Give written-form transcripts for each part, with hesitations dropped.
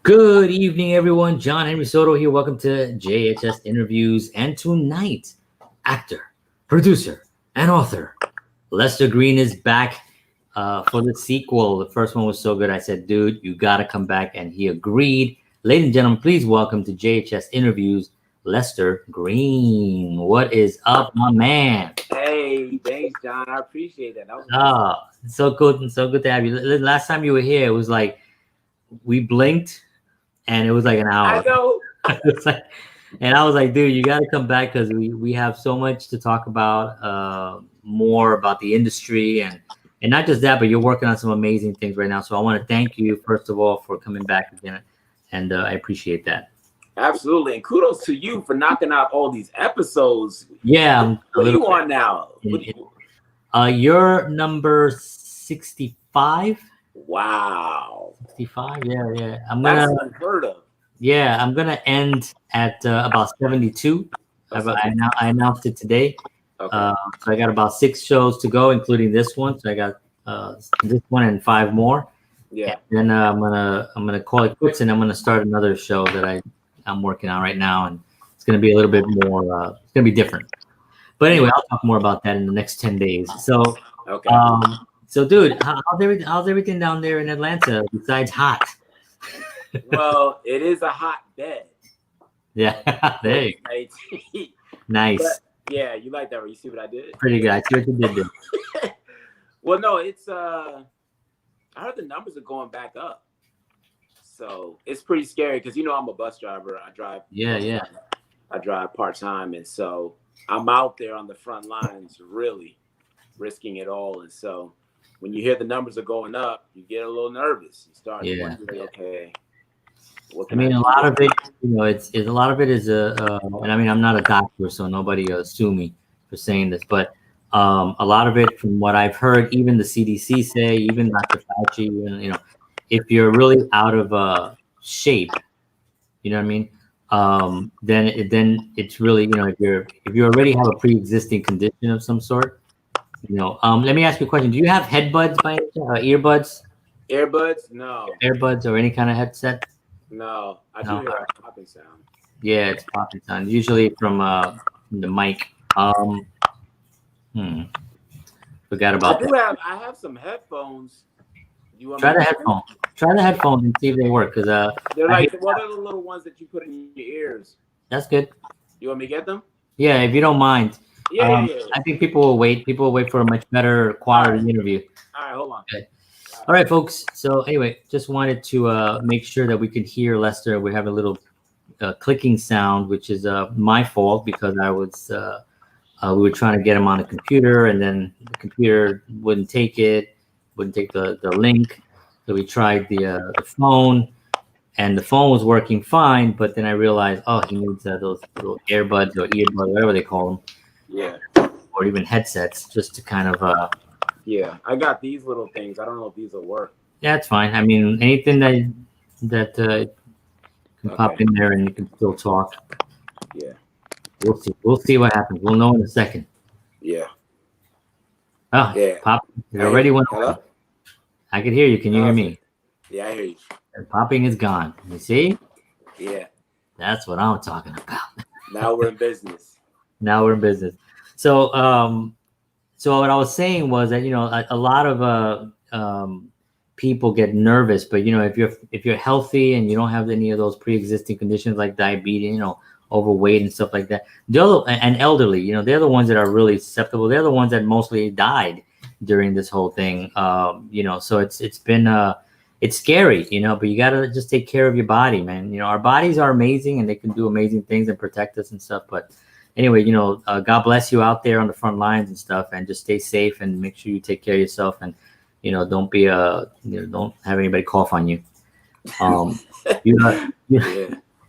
Good evening, everyone. John Henry Soto here. Welcome to JHS Interviews. And tonight, actor, producer, and author Lester Greene is back for the sequel. The first one was so good, I said, dude, you got to come back. And he agreed. Ladies and gentlemen, please welcome to JHS Interviews, Lester Greene. What is up, my man? Hey, thanks, John. I appreciate that. That was Oh, so good and so good to have you. Last time you were here, it was like we blinked and it was like an hour. I know. It's like, and I was like, dude, you got to come back because we have so much to talk about, more about the industry and not just that, but you're working on some amazing things right now. So I want to thank you first of all for coming back again, and I appreciate that. Absolutely, and kudos to you for knocking out all these episodes. Yeah, what are you on now? You're number 65. Wow, 65. Yeah. That's unheard of. Yeah, I'm gonna end at about 72. I announced it today. Okay. So I got about 6 shows to go, including this one. So I got this one and 5 more. Yeah. And then I'm gonna call it quits, and I'm gonna start another show that I'm working on right now, and it's gonna be a little bit more. It's gonna be different. But anyway, I'll talk more about that in the next 10 days. So Okay. So dude, how's everything down there in Atlanta besides hot? Well, it is a hot bed. Yeah, there you go. Nice. But, yeah, you like that, right? You see what I did? Pretty good. I see what you did there. Well, no, it's I heard the numbers are going back up, so it's pretty scary because I'm a bus driver. I drive. Yeah. I drive part-time, and so I'm out there on the front lines, really risking it all. And so when you hear the numbers are going up, you get a little nervous. You start wondering, okay. I mean, a lot of it, it's a lot of it is and I mean, I'm not a doctor, so nobody sue me for saying this, but a lot of it, from what I've heard, even the CDC say, even Dr. Fauci, if you're really out of shape, you know what I mean, then it's really, if you already have a pre-existing condition of some sort, let me ask you a question. Do you have headbuds by any chance, earbuds? Earbuds? No. Earbuds or any kind of headset? No, I do hear a popping sound. Yeah, it's popping sound. Usually from the mic. Forgot about that. I have some headphones. Try the headphones. Try the headphones and see if they work. Cause they're like, what are the little ones that you put in your ears? That's good. You want me to get them? Yeah, if you don't mind. Yeah. I think people will wait. People will wait for a much better quality interview. All right, hold on. Okay. All right, folks. So anyway, just wanted to make sure that we could hear Lester. We have a little clicking sound, which is my fault because I was we were trying to get him on a computer, and then the computer wouldn't take the link. So we tried the phone, and the phone was working fine. But then I realized, he needs those little earbuds or earbuds, whatever they call them. Yeah. Or even headsets, just to kind of. Yeah, I got these little things. I don't know if these will work. Yeah, it's fine. I mean, anything that can pop in there and you can still talk. Yeah. We'll see. We'll see what happens. We'll know in a second. Yeah. Oh, yeah. Pop. It already went. Hello? I can hear you. Can you hear me? Yeah, I hear you. The popping is gone. You see? Yeah. That's what I'm talking about. Now we're in business. Now we're in business. So, so what I was saying was that a lot of people get nervous, but if you're healthy and you don't have any of those pre-existing conditions like diabetes, overweight and stuff like that, and elderly, they're the ones that are really susceptible. They're the ones that mostly died during this whole thing. So it's been it's scary, but you gotta just take care of your body, man. Our bodies are amazing and they can do amazing things and protect us and stuff, but anyway, God bless you out there on the front lines and stuff, and just stay safe and make sure you take care of yourself, and don't be don't have anybody cough on you. You don't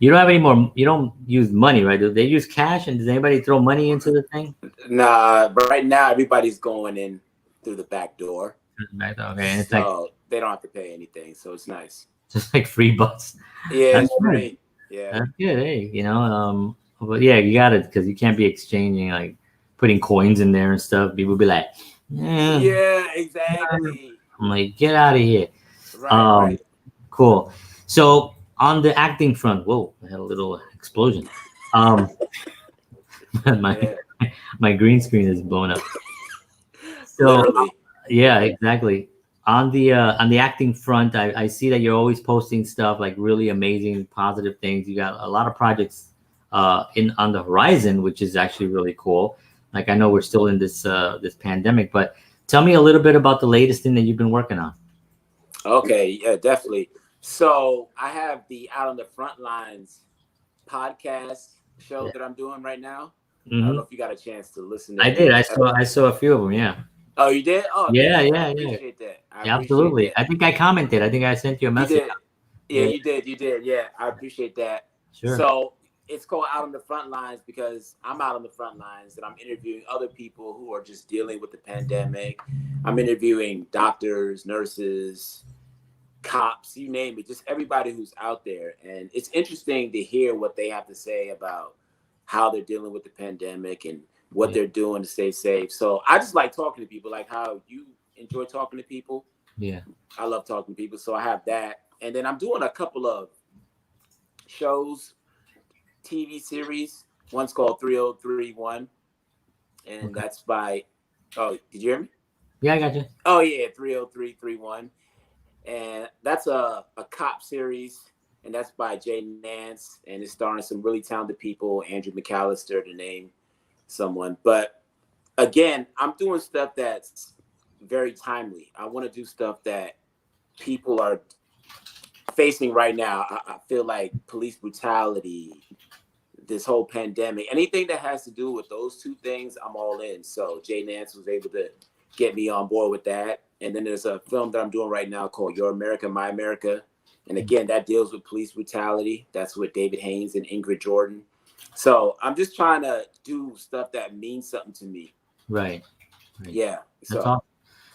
have any more. You don't use money, right? Do they use cash? And does anybody throw money into the thing? Nah, but right now everybody's going in through the back door. Okay, and it's so they don't have to pay anything, so it's nice. Just like free bus. Yeah, it's free. Yeah, that's good. Hey, but yeah, you got it, because you can't be exchanging, like putting coins in there and stuff. People be like, yeah, exactly. I'm like, get out of here. Right. Cool. So on the acting front, whoa, I had a little explosion. Um, my Yeah, my green screen is blown up. So literally. yeah, exactly. On the acting front, I see that you're always posting stuff like really amazing, positive things. You got a lot of projects in on the horizon, which is actually really cool. Like I know we're still in this pandemic, but tell me a little bit about the latest thing that you've been working on. Okay, yeah, definitely. So I have the Out on the Front Lines podcast show Yeah. that I'm doing right now. I don't Hmm. know if you got a chance to listen to I did. any. I saw a few of them. Yeah. Oh, you did? Oh, Yeah. thanks. I Yeah. Yeah. appreciate that. I Yeah, appreciate absolutely. that. I think I commented. I think I sent you a You message. did. Yeah, Yeah. you did. You did. Yeah, I appreciate that. Sure. So it's called Out on the Front Lines because I'm out on the front lines and I'm interviewing other people who are just dealing with the pandemic. I'm interviewing doctors, nurses, cops, you name it, just everybody who's out there. And it's interesting to hear what they have to say about how they're dealing with the pandemic and what Yeah. they're doing to stay safe. So I just like talking to people, like how you enjoy talking to people. Yeah. I love talking to people. So I have that. And then I'm doing a couple of shows, TV series. One's called 3031, and Okay. that's by, oh, did you hear me? Yeah, I got you. Oh, yeah, 30331. And that's a cop series, and that's by Jay Nance, and it's starring some really talented people, Andrew McAllister to name someone. But again, I'm doing stuff that's very timely. I want to do stuff that people are facing right now. I feel like police brutality, this whole pandemic, anything that has to do with those two things, I'm all in. So Jay Nance was able to get me on board with that. And then there's a film that I'm doing right now called Your America, My America. And again, that deals with police brutality. That's with David Haynes and Ingrid Jordan. So I'm just trying to do stuff that means something to me. Right. Right. Yeah. That's So awesome.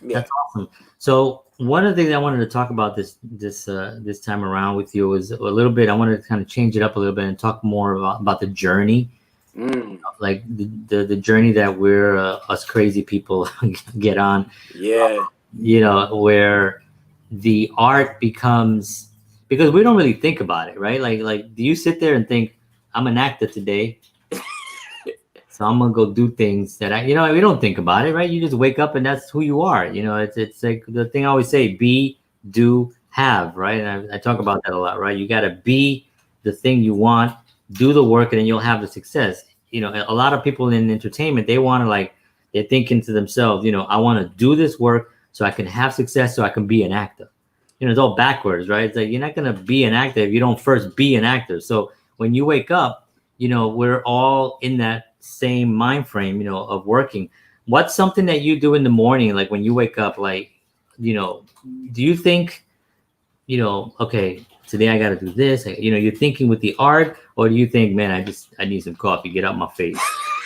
yeah. That's awesome. So one of the things I wanted to talk about this time around with you was a little bit. I wanted to kind of change it up a little bit and talk more about the journey, like the journey that we're us crazy people get on. Yeah. You know, where the art becomes, because we don't really think about it, right? Like do you sit there and think, I'm an actor today, so I'm gonna go do things that we don't think about it, right? You just wake up and that's who you are. You know, it's like the thing I always say: be, do, have, right? And I talk about that a lot, right? You got to be the thing you want, do the work, and then you'll have the success. You know, a lot of people in entertainment, they want to they're thinking to themselves, I want to do this work so I can have success, so I can be an actor. You know, it's all backwards, right? It's like you're not gonna be an actor if you don't first be an actor. So when you wake up, we're all in that same mind frame, of working. What's something that you do in the morning, like when you wake up, like, do you think, okay, today I got to do this, you're thinking with the art, or do you think, man, I need some coffee, get out my face,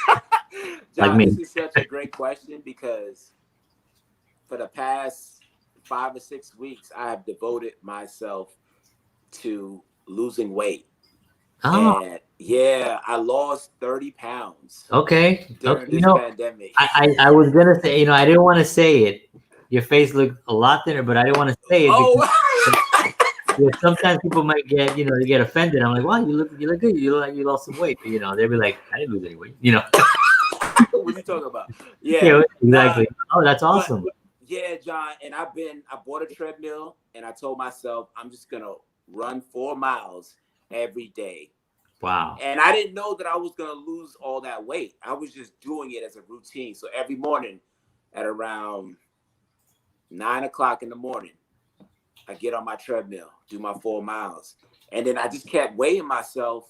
like John, me? this is such a great question because for the past 5 or 6 weeks, I have devoted myself to losing weight. Oh, And yeah, I lost 30 pounds okay. during You this know, pandemic. I was gonna say, I didn't want to say it. Your face looked a lot thinner, but I didn't want to say it because Oh, sometimes people might get, they get offended. I'm like, wow, you look good. You look like you lost some weight. But, they'll be like, I didn't lose any weight. what are you talking about? Yeah, Yeah, nah, exactly. Oh, that's but awesome. yeah, John, and I bought a treadmill and I told myself I'm just gonna run 4 miles every day. Wow. And I didn't know that I was gonna lose all that weight. I was just doing it as a routine. So every morning at around 9 o'clock in the morning, I get on my treadmill, do my 4 miles. And then I just kept weighing myself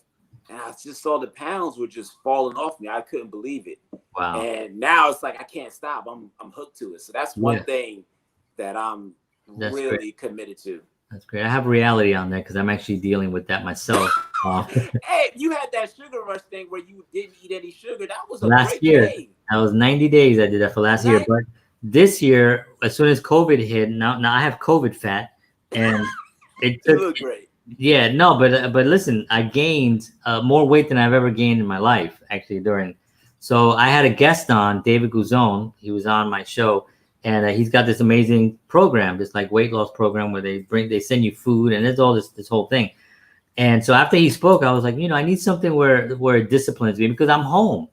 and I just saw the pounds were just falling off me. I couldn't believe it. Wow. And now it's like I can't stop. I'm hooked to it. So that's one Yeah, thing that I'm that's great. really committed to. That's great. I have reality on that because I'm actually dealing with that myself. Uh, Hey, you had that sugar rush thing where you didn't eat any sugar. That was a last great year, thing. I was 90 days. I did that for last year, Night. but this year, as soon as COVID hit, now I have COVID fat, and it You took. look great. Yeah, no, but listen, I gained more weight than I've ever gained in my life, actually. So I had a guest on, David Guzon. He was on my show, and he's got this amazing program, this like weight loss program where they send you food, and it's all this whole thing. And so after he spoke, I was like, I need something where it disciplines me because I'm home.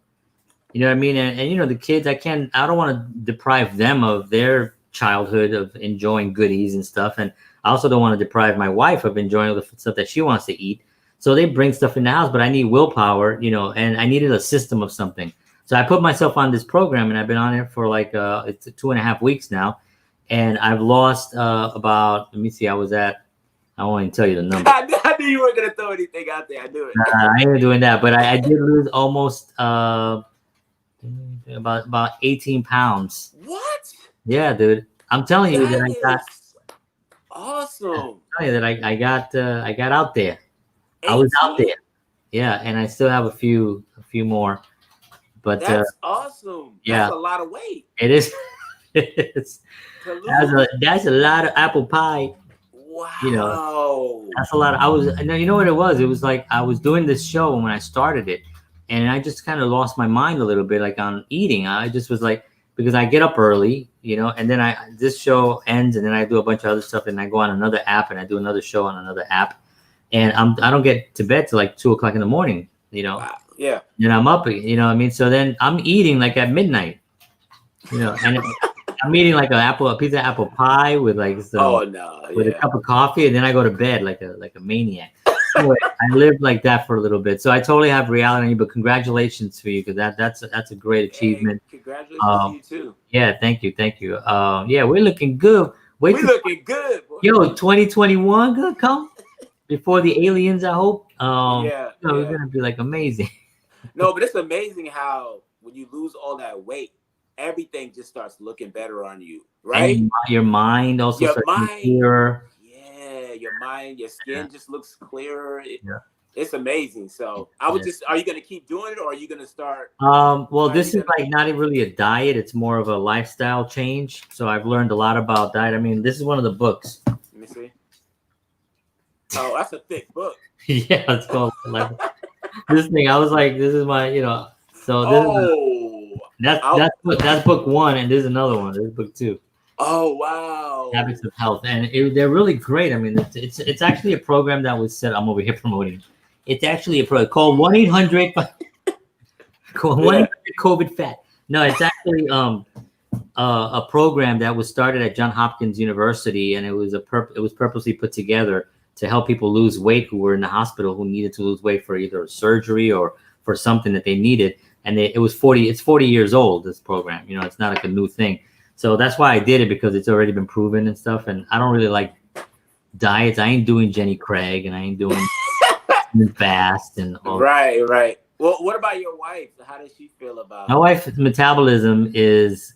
You know what I mean? And the kids, I don't want to deprive them of their childhood of enjoying goodies and stuff. And I also don't want to deprive my wife of enjoying the stuff that she wants to eat. So they bring stuff in the house, but I need willpower, and I needed a system of something. So I put myself on this program, and I've been on it for like it's 2.5 weeks now, and I've lost about. Let me see. I won't even tell you the number. I knew you weren't gonna throw anything out there. I knew it. I ain't doing that, but I did lose almost about 18 pounds. What? Yeah, dude. I'm telling you that I got awesome. I'm telling you that I got out there. 18? I was out there. Yeah, and I still have a few more. But that's awesome. Yeah, that's a lot of weight. It is. That's a lot of apple pie. Wow. That's a lot. You know what it was? It was like I was doing this show when I started it, and I just kind of lost my mind a little bit, like on eating. I just was like, because I get up early, and then this show ends, and then I do a bunch of other stuff, and I go on another app, and I do another show on another app, and I don't get to bed till like 2:00 in the morning, Wow. Yeah. And I'm up, what I mean? So then I'm eating like at midnight, and I'm eating like a piece of apple pie with like a cup of coffee, and then I go to bed like a maniac. Anyway, I lived like that for a little bit, so I totally have reality. But congratulations for you, because that's a great achievement. Hey, congratulations to you too. Yeah, thank you. Yeah, we're looking good. We're looking good. Boy. Yo, 2021 gonna come before the aliens. I hope. We're gonna be like amazing. No, but it's amazing how when you lose all that weight, everything just starts looking better on you, right? And your mind also starts clearer. Yeah, your mind, your skin just looks clearer. It's amazing. So are you going to keep doing it, or are you going to start? Well, this is like not really a diet. It's more of a lifestyle change. So I've learned a lot about diet. I mean, this is one of the books. Let me see. Oh, that's a thick book. Yeah, it's called like this thing. I was like, this is my, so this that's book 1, and there's another one. There's book 2. Oh wow! Habits of Health, and they're really great. I mean, it's actually a program that was set. I'm over here promoting. It's actually a program called 1-800 COVID Fat. No, it's actually a program that was started at Johns Hopkins University, and it was purposely put together to help people lose weight who were in the hospital, who needed to lose weight for either surgery or for something that they needed. And it's 40 years old, this program. It's not like a new thing. So that's why I did it, because it's already been proven and stuff. And I don't really like diets. I ain't doing Jenny Craig, and I ain't doing fast and all. Right. Well, what about your wife? How does she feel about my wife's metabolism is,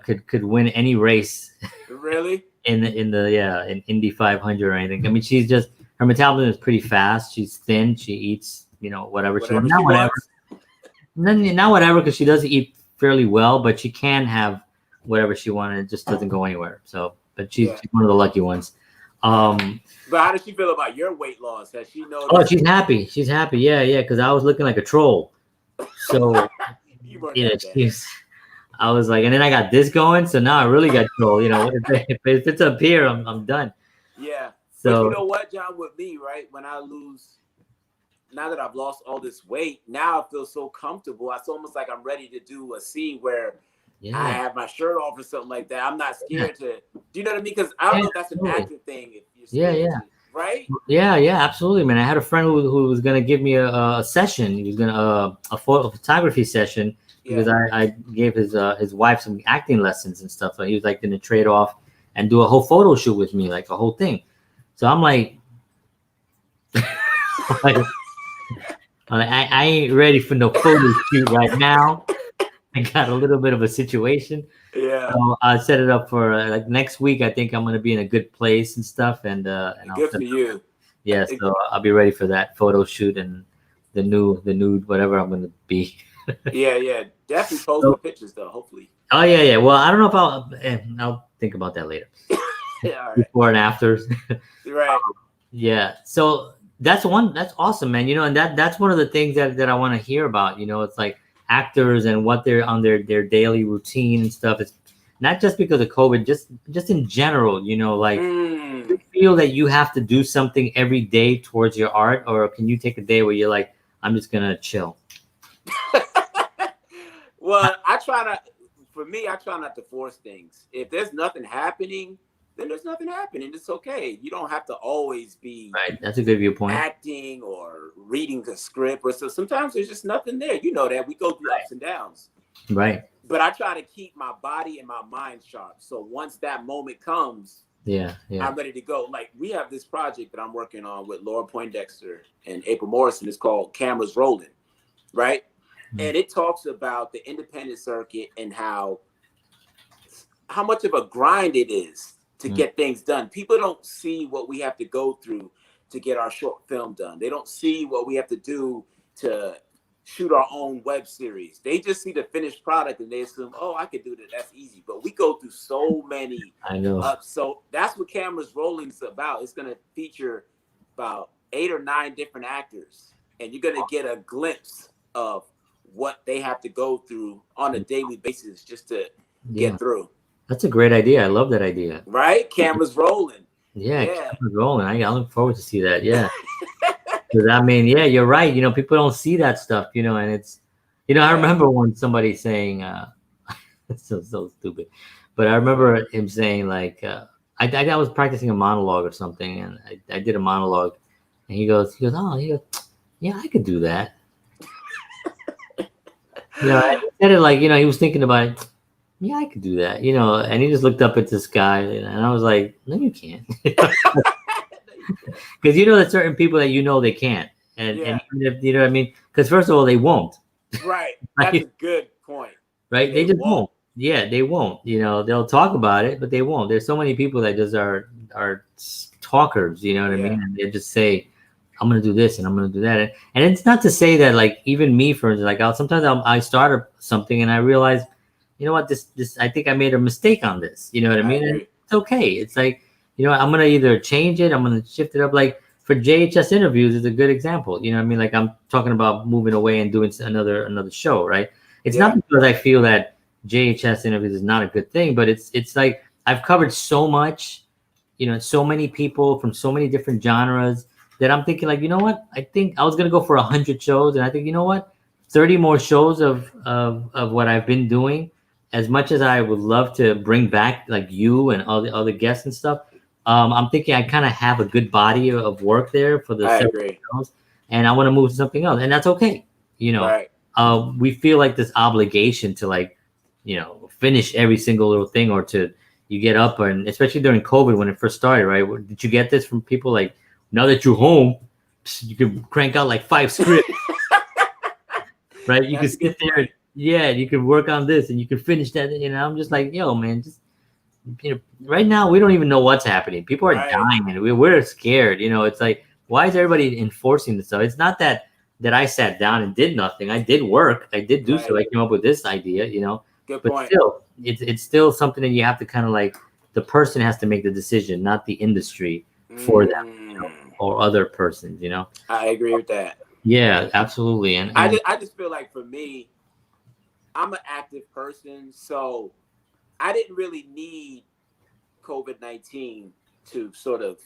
could win any race. Really? in Indy 500 or anything. I mean, her metabolism is pretty fast. She's thin. She eats, whatever she wants. Not whatever, because she does eat fairly well, but she can have whatever she wanted. It just doesn't go anywhere. So, but she's one of the lucky ones. But how does she feel about your weight loss? Has she noticed? Oh, she's happy. She's happy. Yeah. Because I was looking like a troll. So I was like, and then I got this going, so now I really got troll. If it's up here, I'm done. Yeah. So but you know what, John, with me, right? Now that I've lost all this weight, now I feel so comfortable. It's almost like I'm ready to do a scene where I have my shirt off or something like that. I'm not scared to. Do you know what I mean? Because I don't know if that's an active thing. If you're scared to, right? Yeah, absolutely, man. I had a friend who was gonna give me a session. He was gonna a photography session, because I gave his wife some acting lessons and stuff. So he was like gonna trade off and do a whole photo shoot with me, like a whole thing. So I'm like, I ain't ready for no photo shoot right now. I got a little bit of a situation. Yeah. So I set it up for like next week. I think I'm gonna be in a good place and stuff. And good for you. Yeah. So I'll be ready for that photo shoot and the nude whatever I'm gonna be. Yeah. Definitely post the pictures though. Hopefully. Oh yeah. Well, I don't know if I'll think about that later. Yeah. All right. Before and after. Right. Yeah. So that's awesome, man. And that's one of the things that I want to hear about. It's like actors and what they're on their daily routine and stuff. It's not just because of COVID, just in general, like feel that you have to do something every day towards your art, or can you take a day where you're like, I'm just gonna chill? Well, for me, I try not to force things. If there's nothing happening, then there's nothing happening. It's okay. You don't have to always be Right. That's a good viewpoint. acting or reading the script. Or so sometimes there's just nothing there. You know that we go through ups and downs. Right. But I try to keep my body and my mind sharp. So once that moment comes, I'm ready to go. Like we have this project that I'm working on with Laura Poindexter and April Morrison. It's called Cameras Rolling, right? And it talks about the independent circuit and how much of a grind it is to get things done. People don't see what we have to go through to get our short film done. They don't see what we have to do to shoot our own web series. They just see the finished product and they assume, oh, I could do that. That's easy. But we go through so many so that's what Cameras Rolling is about. It's going to feature about 8 or 9 different actors. And you're going to get a glimpse of what they have to go through on a daily basis just to get through. That's a great idea. I love that idea. Right? Cameras rolling. Yeah. Cameras rolling. I look forward to see that. Yeah. Because I mean, you're right. You know, people don't see that stuff, you know, and it's, you know, I remember when somebody saying, it's so stupid, but I remember him saying like, I was practicing a monologue or something, and I did a monologue, and he goes, yeah, I could do that. You know, I said it like, you know, he was thinking about it. Yeah, I could do that, you know, and he just looked up at the sky, and I was like, no, you can't. Because you know that certain people that you know they can't. And even if, you know what I mean? Because first of all, they won't. Right. That's a good point. Right? They just won't. Yeah, they won't. You know, they'll talk about it, but they won't. There's so many people that just are talkers, you know what I mean? And they just say, I'm going to do this and I'm going to do that. And it's not to say that, like, even me, for instance, like, sometimes I start something and I realize, you know what, this I think I made a mistake on this. You know what I mean? And it's okay. It's like, you know, I'm going to either change it, I'm going to shift it up. Like for JHS interviews is a good example. You know what I mean? Like I'm talking about moving away and doing another show, right? It's not because I feel that JHS interviews is not a good thing, but it's like I've covered so much, you know, so many people from so many different genres that I'm thinking like, you know what? I think I was going to go for 100 shows. And I think, you know what? 30 more shows of what I've been doing, as much as I would love to bring back like you and all the other guests and stuff. I'm thinking I kind of have a good body of work there for the shows, and I want to move to something else, and that's okay. You know, we feel like this obligation to like, you know, finish every single little thing, or to you get up, and especially during COVID when it first started, right? Did you get this from people like, now that you're home, you can crank out like 5 scripts, right? You can sit there, you can work on this and you can finish that. You know, I'm just like, yo, man, just, you know, right now we don't even know what's happening. People are dying and we're scared. You know, it's like, why is everybody enforcing this stuff? It's not that I sat down and did nothing. I did work. I did do so. I came up with this idea, you know. But still, it's still something that you have to kind of like, the person has to make the decision, not the industry for them, you know, or other persons, you know. I agree with that. Yeah, absolutely. And I just feel like for me, I'm an active person, so I didn't really need COVID-19 to sort of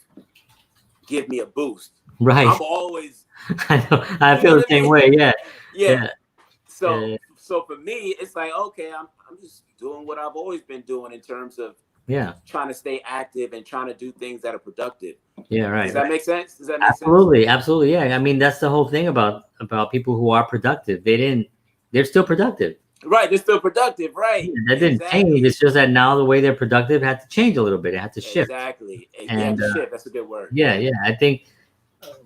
give me a boost. Right. I'm always. I know. I feel the same way. Yeah. Yeah. So for me, it's like, okay, I'm just doing what I've always been doing in terms of trying to stay active and trying to do things that are productive. Yeah. Right. Does that make sense? Does that make sense? Absolutely. Yeah. I mean, that's the whole thing about people who are productive. They're still productive. Right, they're still productive, right? Yeah, that didn't change. It's just that now the way they're productive had to change a little bit. It had to shift. Exactly. And shift. That's a good word. Yeah. I think,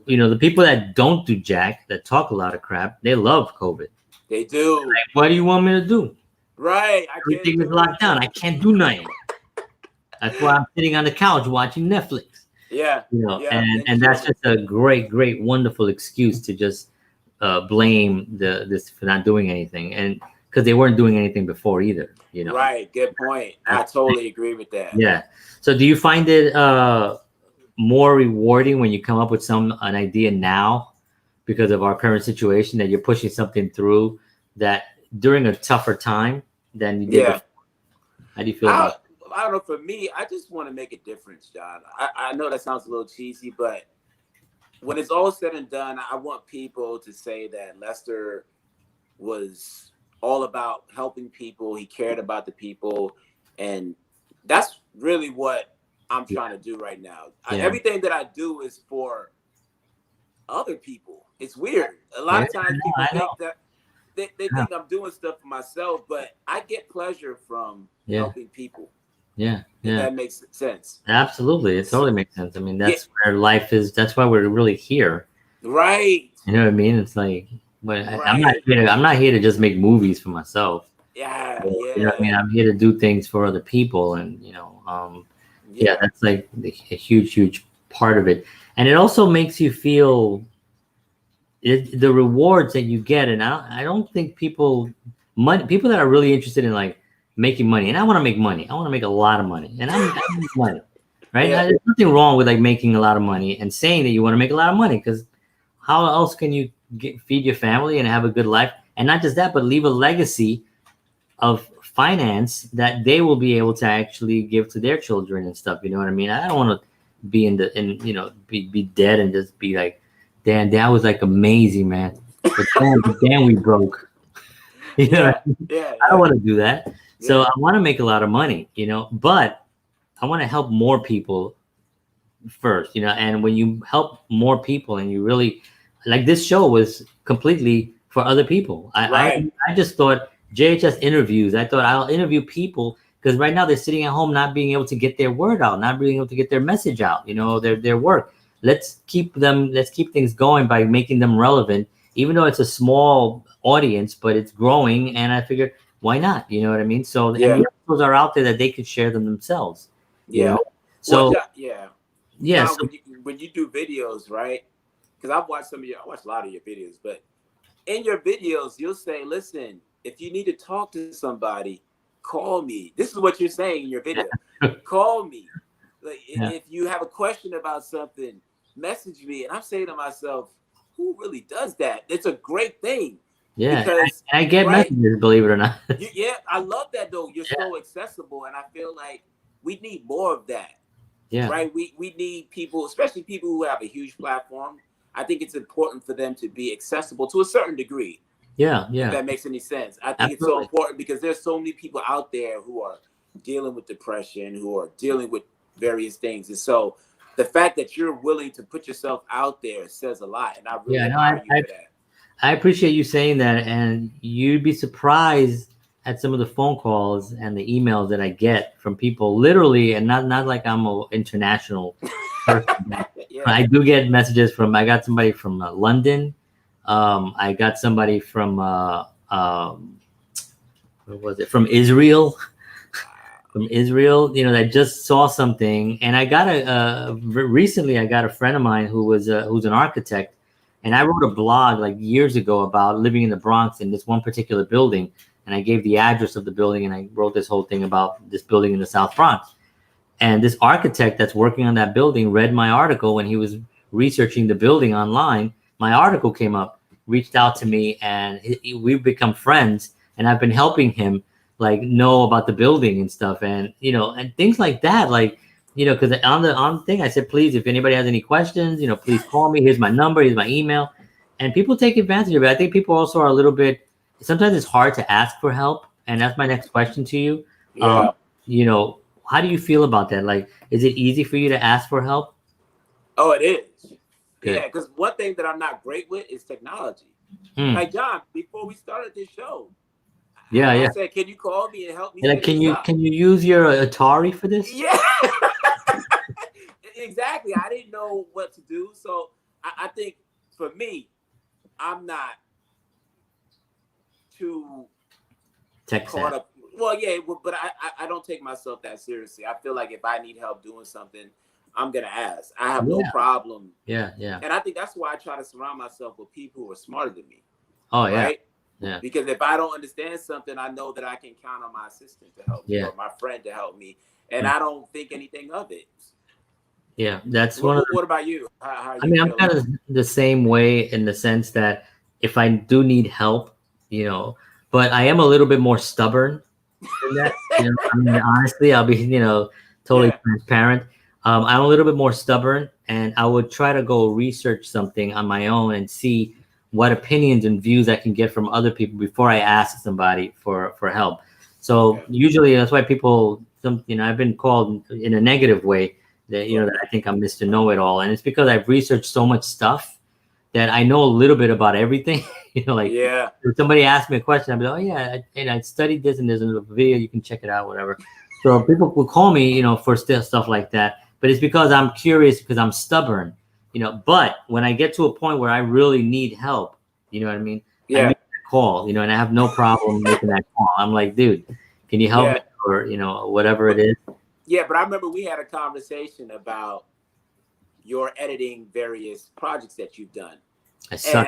you know, the people that don't do jack, that talk a lot of crap, they love COVID. They do. Like, what do you want me to do? Right. Everything is locked down. I can't do nothing. That's why I'm sitting on the couch watching Netflix. Yeah. You know, and that's just a great, wonderful excuse to just blame this for not doing anything. And because they weren't doing anything before either, you know. Right. Good point. I totally agree with that. Yeah. So do you find it more rewarding when you come up with an idea now because of our current situation, that you're pushing something through that during a tougher time than you did before? How do you feel about it? I don't know. For me, I just want to make a difference, John. I know that sounds a little cheesy, but when it's all said and done, I want people to say that Lester was all about helping people. He cared about the people, and that's really what I'm trying to do right now. Everything that I do is for other people. It's weird. A lot of times people think that they think I'm doing stuff for myself, but I get pleasure from helping people. If that makes sense. Absolutely. It totally makes sense. I mean, that's where life is. That's why we're really here. Right. You know what I mean? It's like, but I'm not here to just make movies for myself. Yeah. You know what I mean? I'm here to do things for other people. And, that's like a huge part of it. And it also makes you feel the rewards that you get. And I don't think people that are really interested in like making money, and I want to make money. I want to make a lot of money, and I make money, right? Now, there's nothing wrong with like making a lot of money and saying that you want to make a lot of money, because how else can you feed your family and have a good life? And not just that, but leave a legacy of finance that they will be able to actually give to their children and stuff. You know what I mean? I don't want to be be dead and just be like, damn, that was like amazing, man. But damn, we broke. You know, I don't want to do that. So I want to make a lot of money, but I want to help more people first, and when you help more people and you really, like, this show was completely for other people. I just thought JHS interviews, I thought I'll interview people because right now they're sitting at home not being able to get their word out, not being able to get their message out, their work. Let's keep things going by making them relevant, even though it's a small audience, but it's growing. And I figured, why not? You know what I mean? So and the episodes are out there that they could share them themselves. So John, so when you do videos, right? Because I watch a lot of your videos, but in your videos, you'll say, listen, if you need to talk to somebody, call me. This is what you're saying in your video. Call me. Like, if you have a question about something, message me. And I'm saying to myself, who really does that? It's a great thing. Yeah, because I get messages, believe it or not. I love that though. You're so accessible, and I feel like we need more of that. Yeah. Right. We need people, especially people who have a huge platform. I think it's important for them to be accessible to a certain degree. Yeah. If that makes any sense. I think it's so important because there's so many people out there who are dealing with depression, who are dealing with various things. And so the fact that you're willing to put yourself out there says a lot. And I really admire you for that. I appreciate you saying that. And you'd be surprised at some of the phone calls and the emails that I get from people, literally, and not like I'm an international person. I do get messages I got somebody from London. I got somebody from from Israel. From Israel, that just saw something. And I got recently I got a friend of mine who's an architect, and I wrote a blog like years ago about living in the Bronx in this one particular building. And I gave the address of the building, and I wrote this whole thing about this building in the South Bronx. And this architect that's working on that building read my article when he was researching the building online. My article came up, reached out to me, and we've become friends. And I've been helping him know about the building and stuff, and and things like that. Because on the thing I said, please, if anybody has any questions, please call me. Here's my number. Here's my email. And people take advantage of it. I think people also are a little bit. Sometimes it's hard to ask for help, and that's my next question to you. How do you feel about that? Like, is it easy for you to ask for help? Oh, it is. Good. Yeah, because one thing that I'm not great with is technology. Like, John, before we started this show, I said, can you call me and help me? Like, can you use your Atari for this? Yeah. Exactly. I didn't know what to do. So I think for me, I'm not too caught up. Well, but I don't take myself that seriously. I feel like if I need help doing something, I'm gonna ask. I have no problem. Yeah. And I think that's why I try to surround myself with people who are smarter than me. Oh yeah. Right? Yeah. Because if I don't understand something, I know that I can count on my assistant to help me or my friend to help me, and I don't think anything of it. Yeah, that's what about you? I mean, I'm kind of the same way in the sense that if I do need help, but I am a little bit more stubborn And that, I mean, honestly, I'll be, totally Yeah. transparent. I'm a little bit more stubborn, and I would try to go research something on my own and see what opinions and views I can get from other people before I ask somebody for help. So Okay. usually that's why people, I've been called in a negative way that, Right. that I think I'm Mr. Know-it-all, and it's because I've researched so much stuff that I know a little bit about everything. Like Yeah. if somebody asks me a question, I'll be like, oh yeah, I studied this, and there's a video, you can check it out, whatever. So people will call me, for stuff like that. But it's because I'm curious, because I'm stubborn, But when I get to a point where I really need help, you know what I mean? I Yeah. make that call, and I have no problem making that call. I'm like, dude, can you help me, Yeah. or whatever it But is. yeah, but I remember we had a conversation about your editing various projects that you've done. I suck.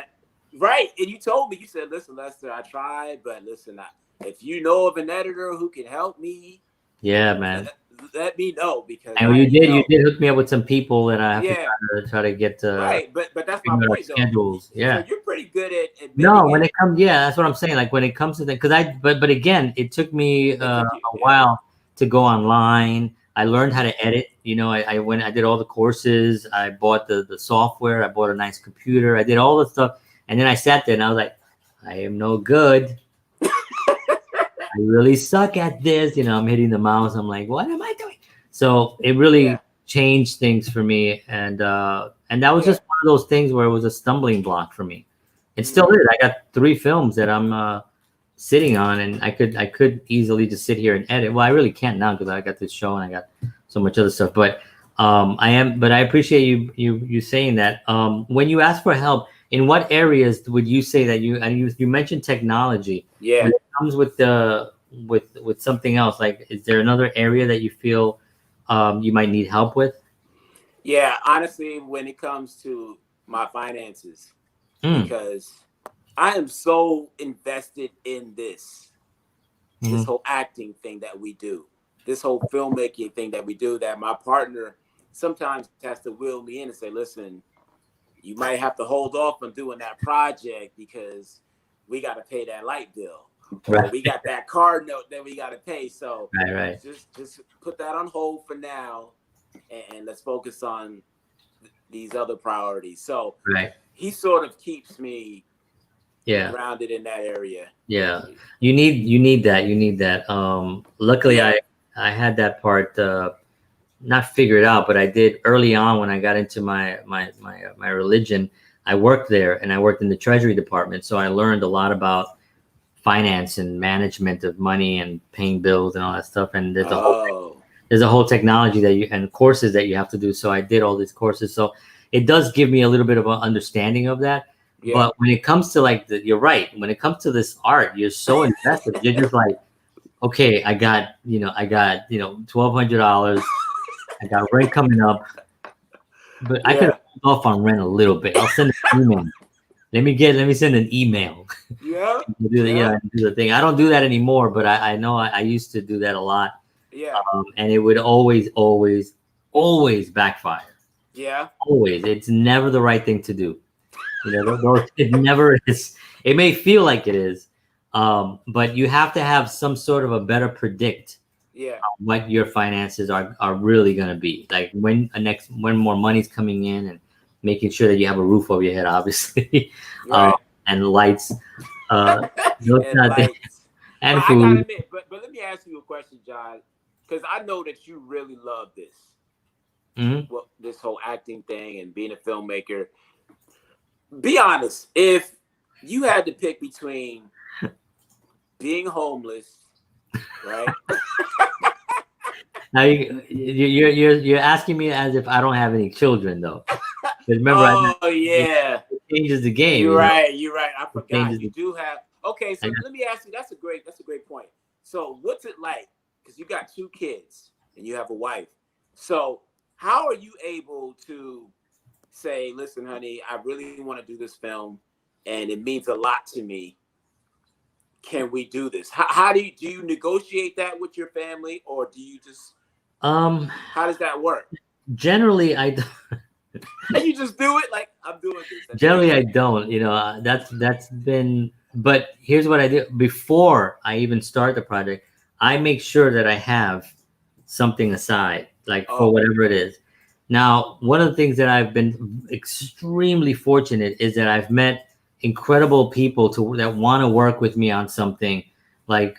And right, and you told me, you said, "Listen, Lester, I tried, but listen, if you know of an editor who can help me, Yeah, man. let me know because And you did hook me up with some people that I have to yeah, try to get to right." But that's my figure out point, though. schedules. So Yeah. you're pretty good at No, admitting when it. it comes, yeah, that's what I'm saying. Like when it comes to that, because but again, it took me It took you, a yeah, while to go online. I learned how to edit. I went, I did all the courses. I bought the software. I bought a nice computer. I did all the stuff, and then I sat there and I was like, I am no good. I really suck at this. I'm hitting the mouse. I'm like, what am I doing? So it yeah, really changed things for me, and that was yeah. just one of those things where it was a stumbling block for me. It still Mm, is. I got 3 films that I'm sitting on, and I could easily just sit here and edit. Well, I really can't now because I got this show and I got so much other stuff. But but I appreciate you saying that. When you ask for help, in what areas would you say that you mentioned technology? yeah, When it comes with with something else, like is there another area that you feel you might need help with? yeah. Honestly, when it comes to my finances, Mm. because I am so invested in this Hmm. whole acting thing that we do, this whole filmmaking thing that we do, that my partner sometimes has to will me in and say, listen, you might have to hold off on doing that project because we got to pay that light bill, or Right, we got that car note that we got to pay. So right, right, just put that on hold for now, and let's focus on these other priorities. So right. he sort of keeps me Yeah. grounded in that area. Yeah, you need that. You need that. Luckily, Yeah. I had that part not figured out, but I did early on when I got into my religion. I worked there, and I worked in the Treasury Department, so I learned a lot about finance and management of money and paying bills and all that stuff. And Oh. there's a whole technology that you and courses that you have to do. So I did all these courses. So it does give me a little bit of an understanding of that. Yeah. But when it comes to like you're right. When it comes to this art, you're so invested. You're just like, okay, I got $1,200. I got rent coming up, but I could Yeah. hold off on rent a little bit. I'll send an email. Let me send an email. Yeah. Do the, Yeah. do the thing. I don't do that anymore, but I know I used to do that a lot. Yeah. And it would always backfire. Yeah. Always, it's never the right thing to do. It never is. It may feel like it is, but you have to have some sort of a better predict Yeah. what your finances are really going to be. Like when more money's coming in, and making sure that you have a roof over your head, obviously, uh, Right. and lights, uh, those And kind of things, lights. But and I gotta food. admit, but let me ask you a question, John, because I know that you really love this. Mhm. Well, this whole acting thing and being a filmmaker. Be honest. If you had to pick between being homeless, right? Now you're asking me as if I don't have any children, though. Because remember, Oh it yeah. changes the game. You're right. You're right. I It forgot. changes You the. do have. Okay, I so let me ask you. That's a great point. So, what's it like? Because you got 2 kids and you have a wife. So, how are you able to say, "Listen, honey, I really want to do this film, and it means a lot to me. Can we do this?" How do you negotiate that with your family, or do you just Um, how does that work? generally, I You just do it like I'm doing this. That's it. generally I don't. That's been. But here's what I do before I even start the project. I make sure that I have something aside, like for Oh, whatever it is. Now, one of the things that I've been extremely fortunate is that I've met incredible people that want to work with me on something. Like,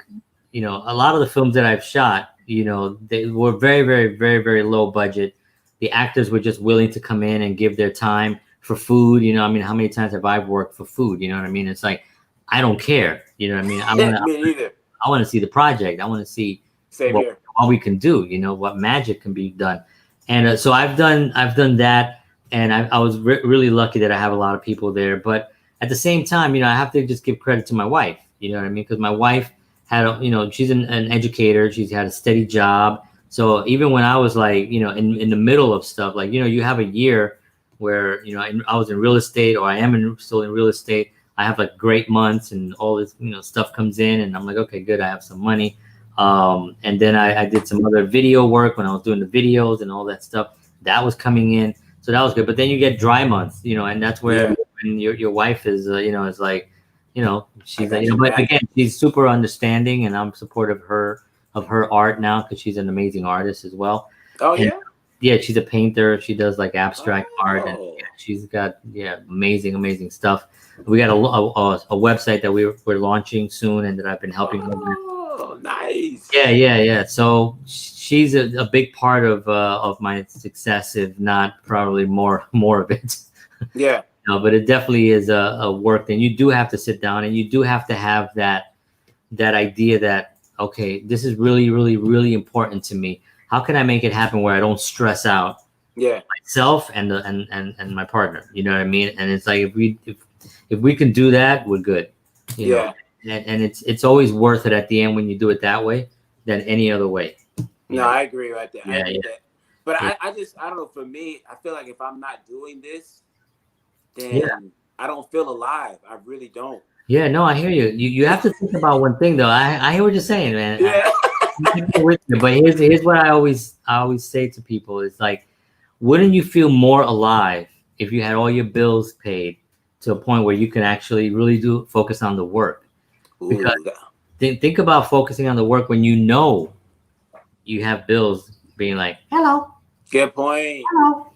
a lot of the films that I've shot, they were very, very, very, very low budget. The actors were just willing to come in and give their time for food. I mean, how many times have I worked for food? You know what I mean? It's like, I don't care. You know what I mean? me neither. I want to see the project. I want to see Same what here. all we can do. What magic can be done. And so I've done that, and I was really lucky that I have a lot of people there. But at the same time, I have to just give credit to my wife. You know what I mean? Because my wife had, she's an educator. She's had a steady job. So even when I was like, in the middle of stuff, like, you have a year where, I was in real estate, or I am still in real estate. I have like great months, and all this, stuff comes in, and I'm like, okay, good. I have some money. And then I did some other video work when I was doing the videos and all that stuff that was coming in. So that was good. But then you get dry months, and that's where when your wife is, is like, she's like, but again, she's super understanding, and I'm supportive of her art now, because she's an amazing artist as well. Oh, and, yeah? Yeah, she's a painter. She does like abstract art, and she's got amazing stuff. We got a website that we're launching soon, and that I've been helping her with. Oh, nice. Yeah. So she's a big part of my success, if not probably more of it. Yeah. But it definitely is a work thing. You do have to sit down, and you do have to have that idea that, okay, this is really, really, really important to me. How can I make it happen where I don't stress out myself and my partner? You know what I mean? And it's like, if we can do that, we're good. You know? And it's always worth it at the end when you do it that way than any other way. No, I agree with that. Yeah. But I don't know. For me, I feel like if I'm not doing this, then I don't feel alive. I really don't. Yeah, no, I hear you. You have to think about one thing though. I hear what you're saying, man. Yeah. With you, but here's what I always say to people: is like, wouldn't you feel more alive if you had all your bills paid to a point where you can actually really focus on the work? Because think about focusing on the work when you have bills being like, hello. Good point. Hello.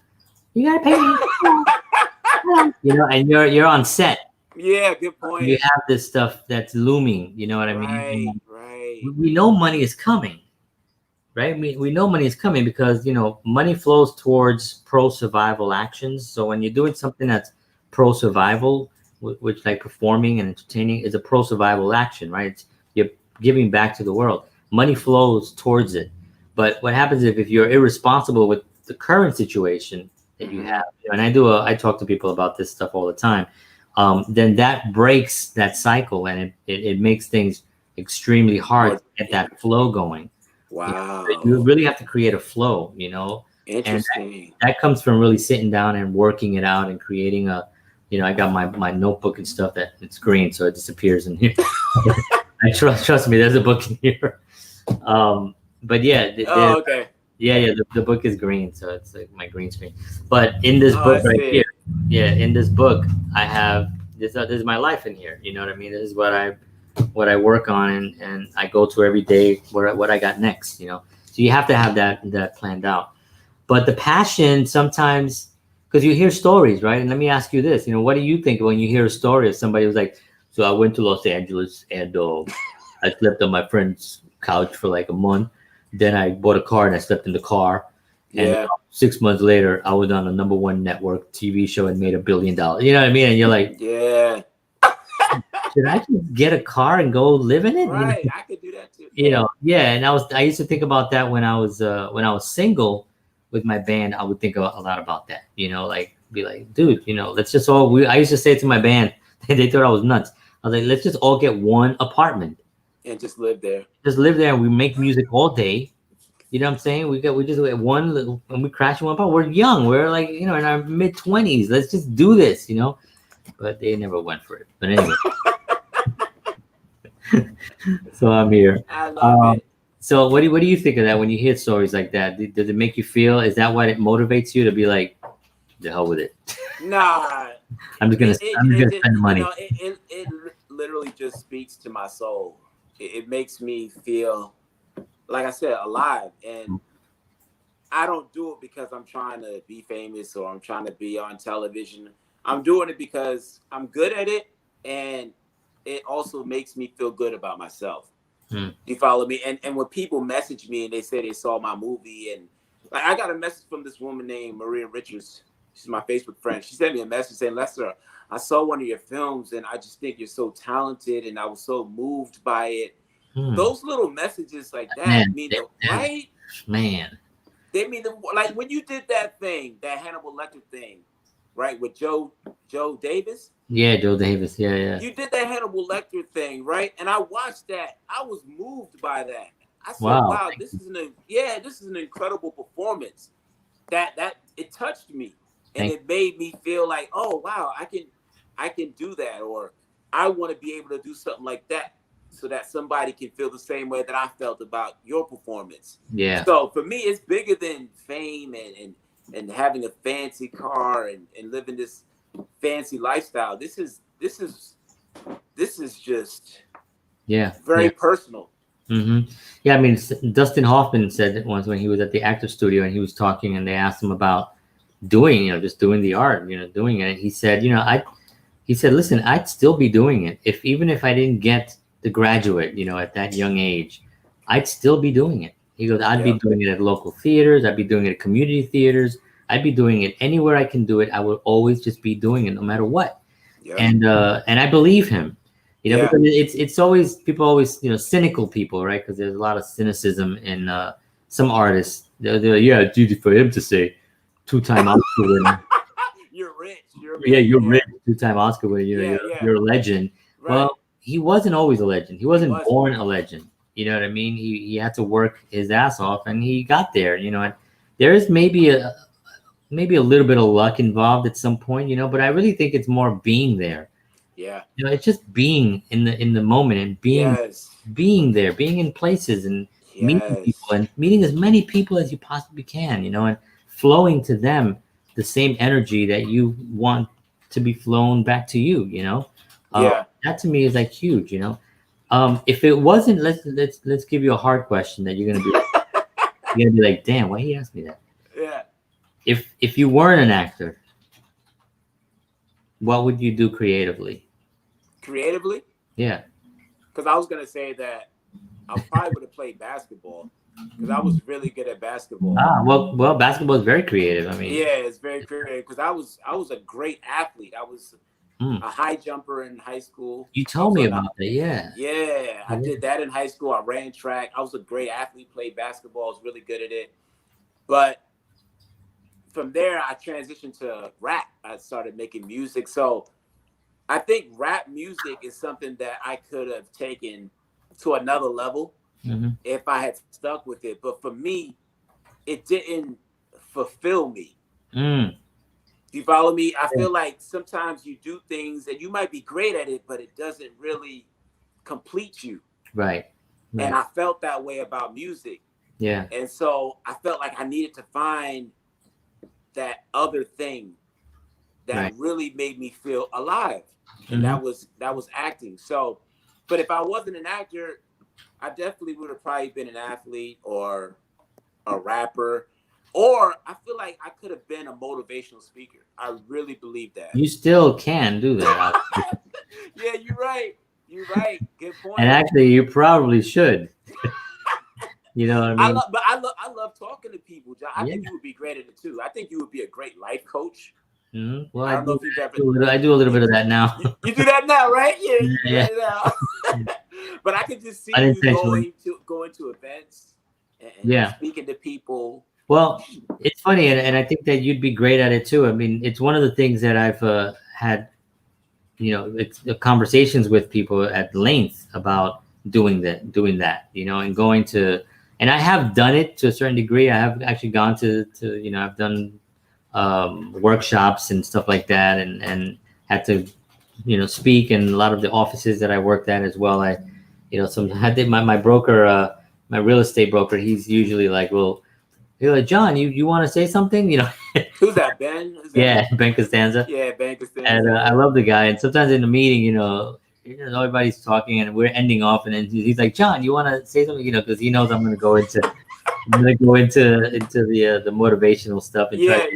You gotta pay me. Hello. And you're on set. Yeah, good point. You have this stuff that's looming. You know what I mean? Right. We know money is coming, right? We know money is coming because money flows towards pro-survival actions. So when you're doing something that's pro-survival, which like performing and entertaining, is a pro-survival action, right? You're giving back to the world. Money flows towards it. But what happens if you're irresponsible with the current situation that you have, and I talk to people about this stuff all the time, then that breaks that cycle, and it makes things extremely hard to get that flow going. Wow. You really have to create a flow, Interesting. And that comes from really sitting down and working it out and creating I got my notebook and stuff that it's green, so it disappears in here. I trust me, there's a book in here. But yeah. Okay. Yeah. The book is green, so it's like my green screen. But in this book here, in this book, I have this is my life in here. You know what I mean? This is what I work on, and I go to every day what I got next. So you have to have that planned out. But the passion sometimes, because you hear stories, right? And let me ask you this: what do you think when you hear a story of somebody who's like, so I went to Los Angeles and I slept on my friend's couch for like a month. Then I bought a car and I slept in the car. And 6 months later, I was on a #1 network TV show and made $1 billion. You know what I mean? And you're like, yeah. Should I just get a car and go live in it? Right, I could do that too. And I used to think about that when I was single with my band. I would think a lot about that. Like be like, dude, let's just all. I used to say to my band, they thought I was nuts. I was like, let's just all get one apartment and just live there. Just live there, and we make music all day. You know what I'm saying? We just get one little, and we crash one apartment. We're young. We're like, in our mid-20s. Let's just do this, But they never went for it. But anyway. So I'm here. I love it. So what do you think of that when you hear stories like that? Does it make you feel? Is that what it motivates you to be like, the hell with it? Nah. I'm just gonna spend money. It literally just speaks to my soul. It makes me feel like I said, alive. And I don't do it because I'm trying to be famous or I'm trying to be on television. I'm doing it because I'm good at it, and it also makes me feel good about myself. You follow me? And when people message me and they say they saw my movie, and like I got a message from this woman named Maria Richards. She's my Facebook friend. She sent me a message saying, Lester, I saw one of your films and I just think you're so talented and I was so moved by it. Those little messages like that mean the right? Man. They mean the, like when you did that thing, that Hannibal Lecter thing, right, with Joe Davis. Yeah, Joe Davis. Yeah. You did that Hannibal Lecter thing, right? And I watched that. I was moved by that. I said, Wow. "Wow, this is an incredible performance." That it touched me, and it made me feel like, "Oh, wow, I can do that," or I want to be able to do something like that, so that somebody can feel the same way that I felt about your performance. Yeah. So for me, it's bigger than fame and having a fancy car and living this fancy lifestyle. This is just very personal. Yeah, I mean, Dustin Hoffman said it once when he was at the actor studio and he was talking, and they asked him about doing, just doing the art, doing it. And he said, he said, listen, I'd still be doing it even if I didn't get The Graduate, at that young age, I'd still be doing it. He goes, I'd be doing it at local theaters. I'd be doing it at community theaters. I'd be doing it anywhere I can do it. I will always just be doing it no matter what. And I believe him, because it's always, people always, cynical people, right? Because there's a lot of cynicism in some artists. They're dude, for him to say 2-time Oscar winner. You're rich. You're rich. 2-time Oscar winner. You're a legend. Right. Well, he wasn't always a legend. He wasn't born a legend. You know what I mean? He had to work his ass off, and he got there. And there is maybe a little bit of luck involved at some point, but I really think it's more being there. Yeah. It's just being in the moment and being there, being in places and meeting people and meeting as many people as you possibly can, and flowing to them the same energy that you want to be flown back to you, that to me is like huge, if it wasn't, let's give you a hard question that you're gonna be like, damn, why he asked me that? Yeah. If you weren't an actor, what would you do creatively? Creatively? Yeah. Because I was gonna say that I probably would have played basketball because I was really good at basketball. Well, basketball is very creative. I mean, yeah, it's very creative because I was a great athlete. I was a high jumper in high school. You told me about that. Yeah. Yeah, I did that in high school. I ran track. I was a great athlete. Played basketball. I was really good at it. But from there, I transitioned to rap. I started making music. So I think rap music is something that I could have taken to another level if I had stuck with it. But for me, it didn't fulfill me. You follow me? I feel like sometimes you do things and you might be great at it, but it doesn't really complete you. Right. And I felt that way about music. Yeah. And so I felt like I needed to find that other thing that really made me feel alive. And that was acting. So, but if I wasn't an actor, I definitely would have probably been an athlete or a rapper. Or I feel like I could have been a motivational speaker. I really believe that. You still can do that. Yeah, you're right. You're right. Good point. And actually, you probably should. You know what I mean? I love talking to people, John. I think you would be great at it too. I think you would be a great life coach. Well, I do a little bit of that now. You do that now, right? Yeah. But I could just see you going to events and speaking to people. Well, it's funny, and I think that you'd be great at it too. I mean, it's one of the things that I've had, it's conversations with people at length about doing that, and going to, and I have done it to a certain degree. I have actually gone to I've done workshops and stuff like that, and had to, speak in a lot of the offices that I worked at as well. I did my broker, my real estate broker. He's usually like, well, you're like, John, you want to say something? Who's that, Ben? Ben Costanza. Yeah, Ben Costanza. And I love the guy. And sometimes in the meeting, everybody's talking and we're ending off, and then he's like, John, you want to say something? Because he knows I'm going to go into the motivational stuff and try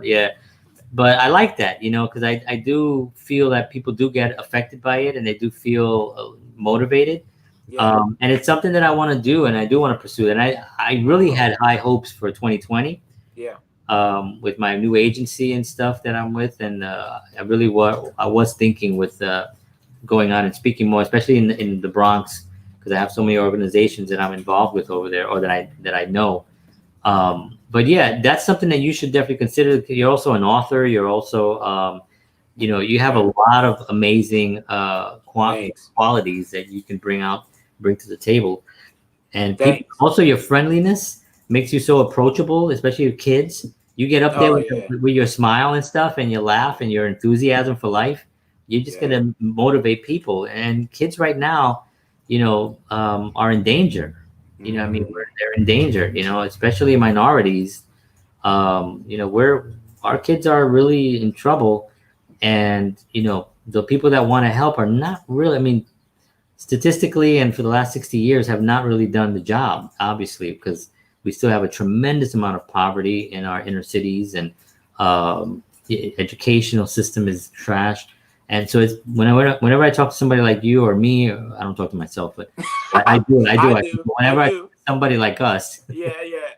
yeah. But I like that, because I do feel that people do get affected by it and they do feel motivated. And it's something that I want to do and I do want to pursue. And I really had high hopes for 2020. With my new agency and stuff that I'm with, and I was thinking with going on and speaking more, especially in the Bronx, because I have so many organizations that I'm involved with over there, or that I know. But yeah, that's something that you should definitely consider. You're also an author. You're also, you have a lot of amazing qualities that you can bring to the table, and also your friendliness makes you so approachable, especially with kids. You get up there with your smile and stuff, and you laugh, and your enthusiasm for life. You're just gonna motivate people, and kids right now, are in danger. You know what I mean? They're in danger, especially minorities. Where our kids are really in trouble, and the people that want to help are not really. I mean, statistically, and for the last 60 years, have not really done the job. Obviously, because we still have a tremendous amount of poverty in our inner cities, and the educational system is trashed. And so it's whenever I talk to somebody like you or me, or I don't talk to myself, but I do. Whenever I talk to somebody like us,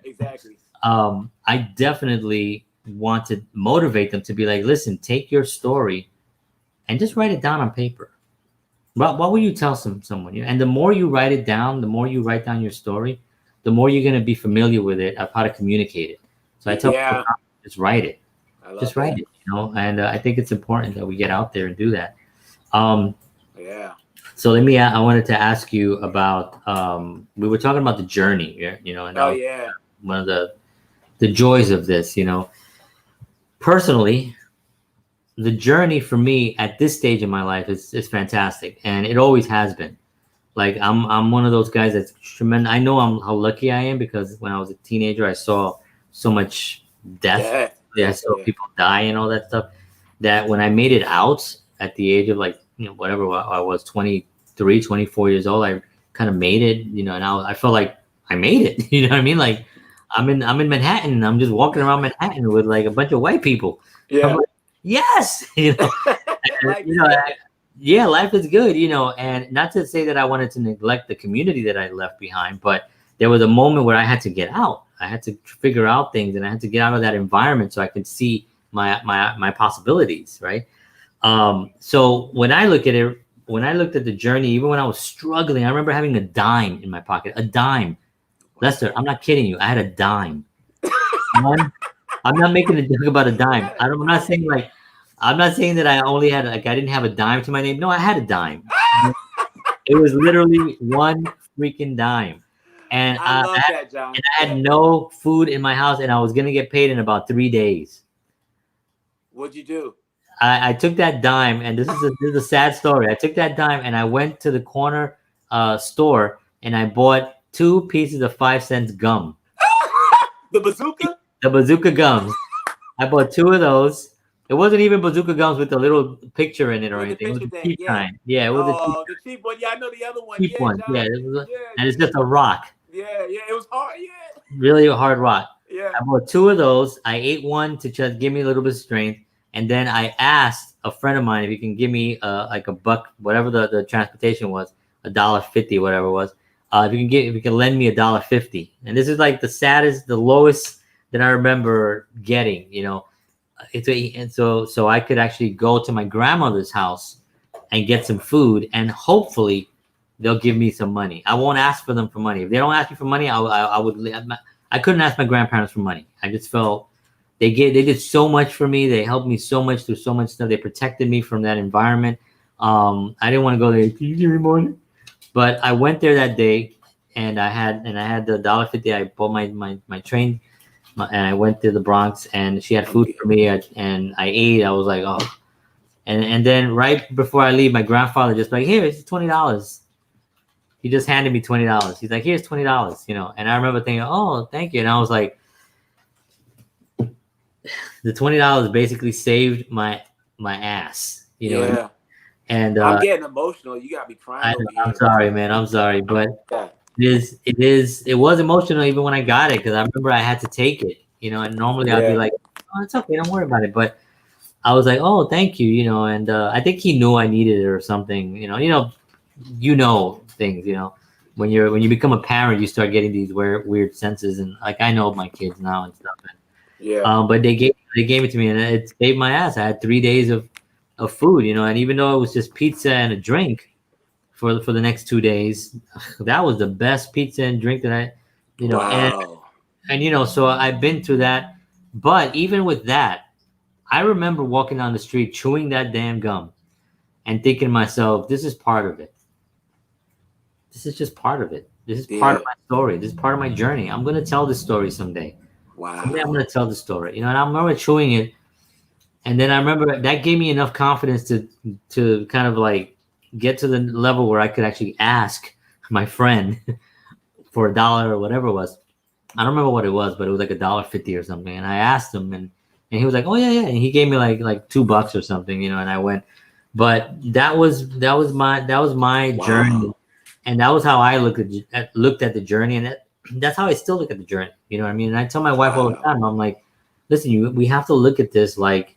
exactly. I definitely want to motivate them to be like, listen, take your story and just write it down on paper. What will you tell someone? And the more you write it down, the more you write down your story, the more you're going to be familiar with it, of how to communicate it. So I tell people, just write it. Just write it, and I think it's important that we get out there and do that. So I wanted to ask you about, we were talking about the journey, and one of the joys of this, personally, the journey for me at this stage in my life is fantastic, and it always has been. Like I'm one of those guys that's tremendous. I know how lucky I am, because when I was a teenager, I saw so much death. I saw people die and all that stuff. That when I made it out at the age of whatever I was, 23, 24 years old, I kind of made it. And I felt like I made it. You know what I mean? Like I'm in Manhattan. And I'm just walking around Manhattan with like a bunch of white people. I'm like, yes. Life is good, and not to say that I wanted to neglect the community that I left behind, but there was a moment where I had to get out. I had to figure out things, and I had to get out of that environment so I could see my possibilities, right? So when I look at it, when I looked at the journey, even when I was struggling, I remember having a dime in my pocket, a dime. Lester, I'm not kidding you. I had a dime. I'm not making a joke about a dime. I'm not saying that I only had, I didn't have a dime to my name. No, I had a dime. It was literally one freaking dime. And I love that, John. And I had no food in my house, and I was going to get paid in about 3 days. What'd you do? I took that dime, and this is a sad story. I took that dime and I went to the corner store, and I bought 2 pieces of 5-cent gum. The bazooka? The bazooka gums. I bought 2 of those. It wasn't even bazooka gums with a little picture in it or anything. It was the cheap kind. Yeah, it was the cheap one. Yeah, I know the other one. Cheap one. John. And it's just a rock. Yeah, it was hard. Yeah. Really a hard rock. Yeah. I bought 2 of those. I ate one to just give me a little bit of strength, and then I asked a friend of mine if he can give me like a buck, whatever the transportation was, $1.50, whatever it was. If you can lend me $1.50. And this is like the lowest that I remember getting. And so I could actually go to my grandmother's house and get some food, and hopefully they'll give me some money. I won't ask for them for money. If they don't ask me for money, I couldn't ask my grandparents for money. I just felt they did so much for me. They helped me so much through so much stuff. They protected me from that environment. I didn't want to go there. Can you give me money? But I went there that day, and I had the $1.50. I bought my train. And I went to the Bronx, and she had food for me, and I ate. I was like, oh. And then right before I leave, my grandfather just like, here, it's $20. He just handed me $20. He's like, here's $20, And I remember thinking, oh, thank you. And I was like, the $20 basically saved my ass, Yeah. And I'm getting emotional. You got me crying over I'm here. sorry, man. I'm sorry, but Yeah. it was emotional even when I got it, because I remember I had to take it, and normally I'd be Yeah. like, oh, it's okay, don't worry about it. But I was like, oh, thank you, and I think he knew I needed it or something, things, when you become a parent, you start getting these weird senses, and like I know my kids now and stuff. And, Yeah. but they gave it to me, and it saved my ass. I had 3 days of food, and even though it was just pizza and a drink for the next 2 days, that was the best pizza and drink that I, and Wow. so I've been through that. But even with that, I remember walking down the street chewing that damn gum and thinking to myself, this is part of it. This is just part of it. This is part of Yeah. my story. This is part of my journey. I'm going to tell this story someday. Someday I'm Wow. going to tell the story. And I remember chewing it. And then I remember that gave me enough confidence to kind of like get to the level where I could actually ask my friend for $1 or whatever it was. I don't remember what it was, but it was like $1.50 or something. And I asked him, and he was like, "Oh yeah, yeah," and he gave me like $2 or something, And I went, but that was my journey, Wow. and that was how I looked at the journey, and that's how I still look at the journey. You know what I mean? And I tell my wife all the Wow. time, I'm like, "Listen, we have to look at this like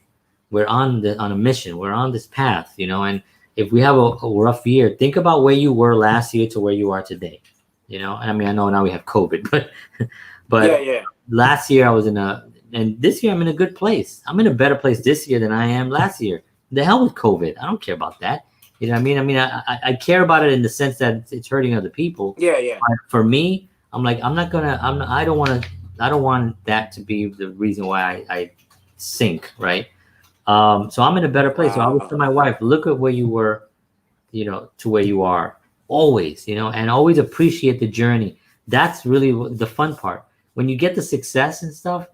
we're on a mission. We're on this path, and if we have a rough year, think about where you were last year to where you are today." And I mean, I know now we have COVID, but Yeah. but Yeah. last year I was and this year I'm in a good place. I'm in a better place this year than I am last year. The hell with COVID. I don't care about that. You know what I mean? I mean, I care about it in the sense that it's hurting other people. Yeah. Yeah. But for me, I'm like, I don't want that to be the reason why I sink, right? So I'm in a better place. So I always tell Wow. my wife, look at where you were, to where you are always, and always appreciate the journey. That's really the fun part. When you get the success and stuff,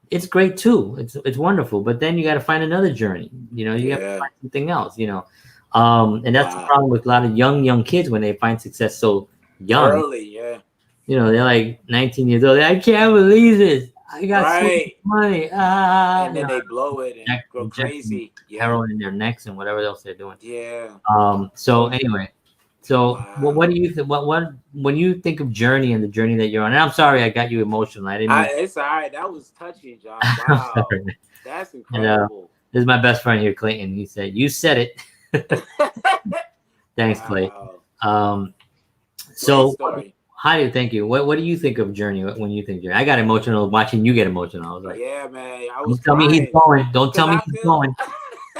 it's great too. It's wonderful. But then you got to find another journey. You got to Yeah. find something else. And that's the Wow. problem with a lot of young kids when they find success so young. Early. Yeah. They're like 19 years old. I can't believe this. I got so much Right. money. And then they blow it and go Injecting crazy. Yeah. heroin in their necks and whatever else they're doing. Yeah. So anyway, so what Wow. do you think? What when you think of journey and the journey that you're on? And I'm sorry I got you emotional. I didn't mean. It's all right. That was touching, John. I'm Wow. sorry, man. That's And incredible. this is my best friend here, Clayton. He said, "You said it." Thanks, Clay. Wow. Um, Great so story. how do you thank you? What do you think of journey when you think journey? I got emotional watching you get emotional. I was like, Yeah, man. I was don't tell me he's crying going. Don't because tell me I he's feel going.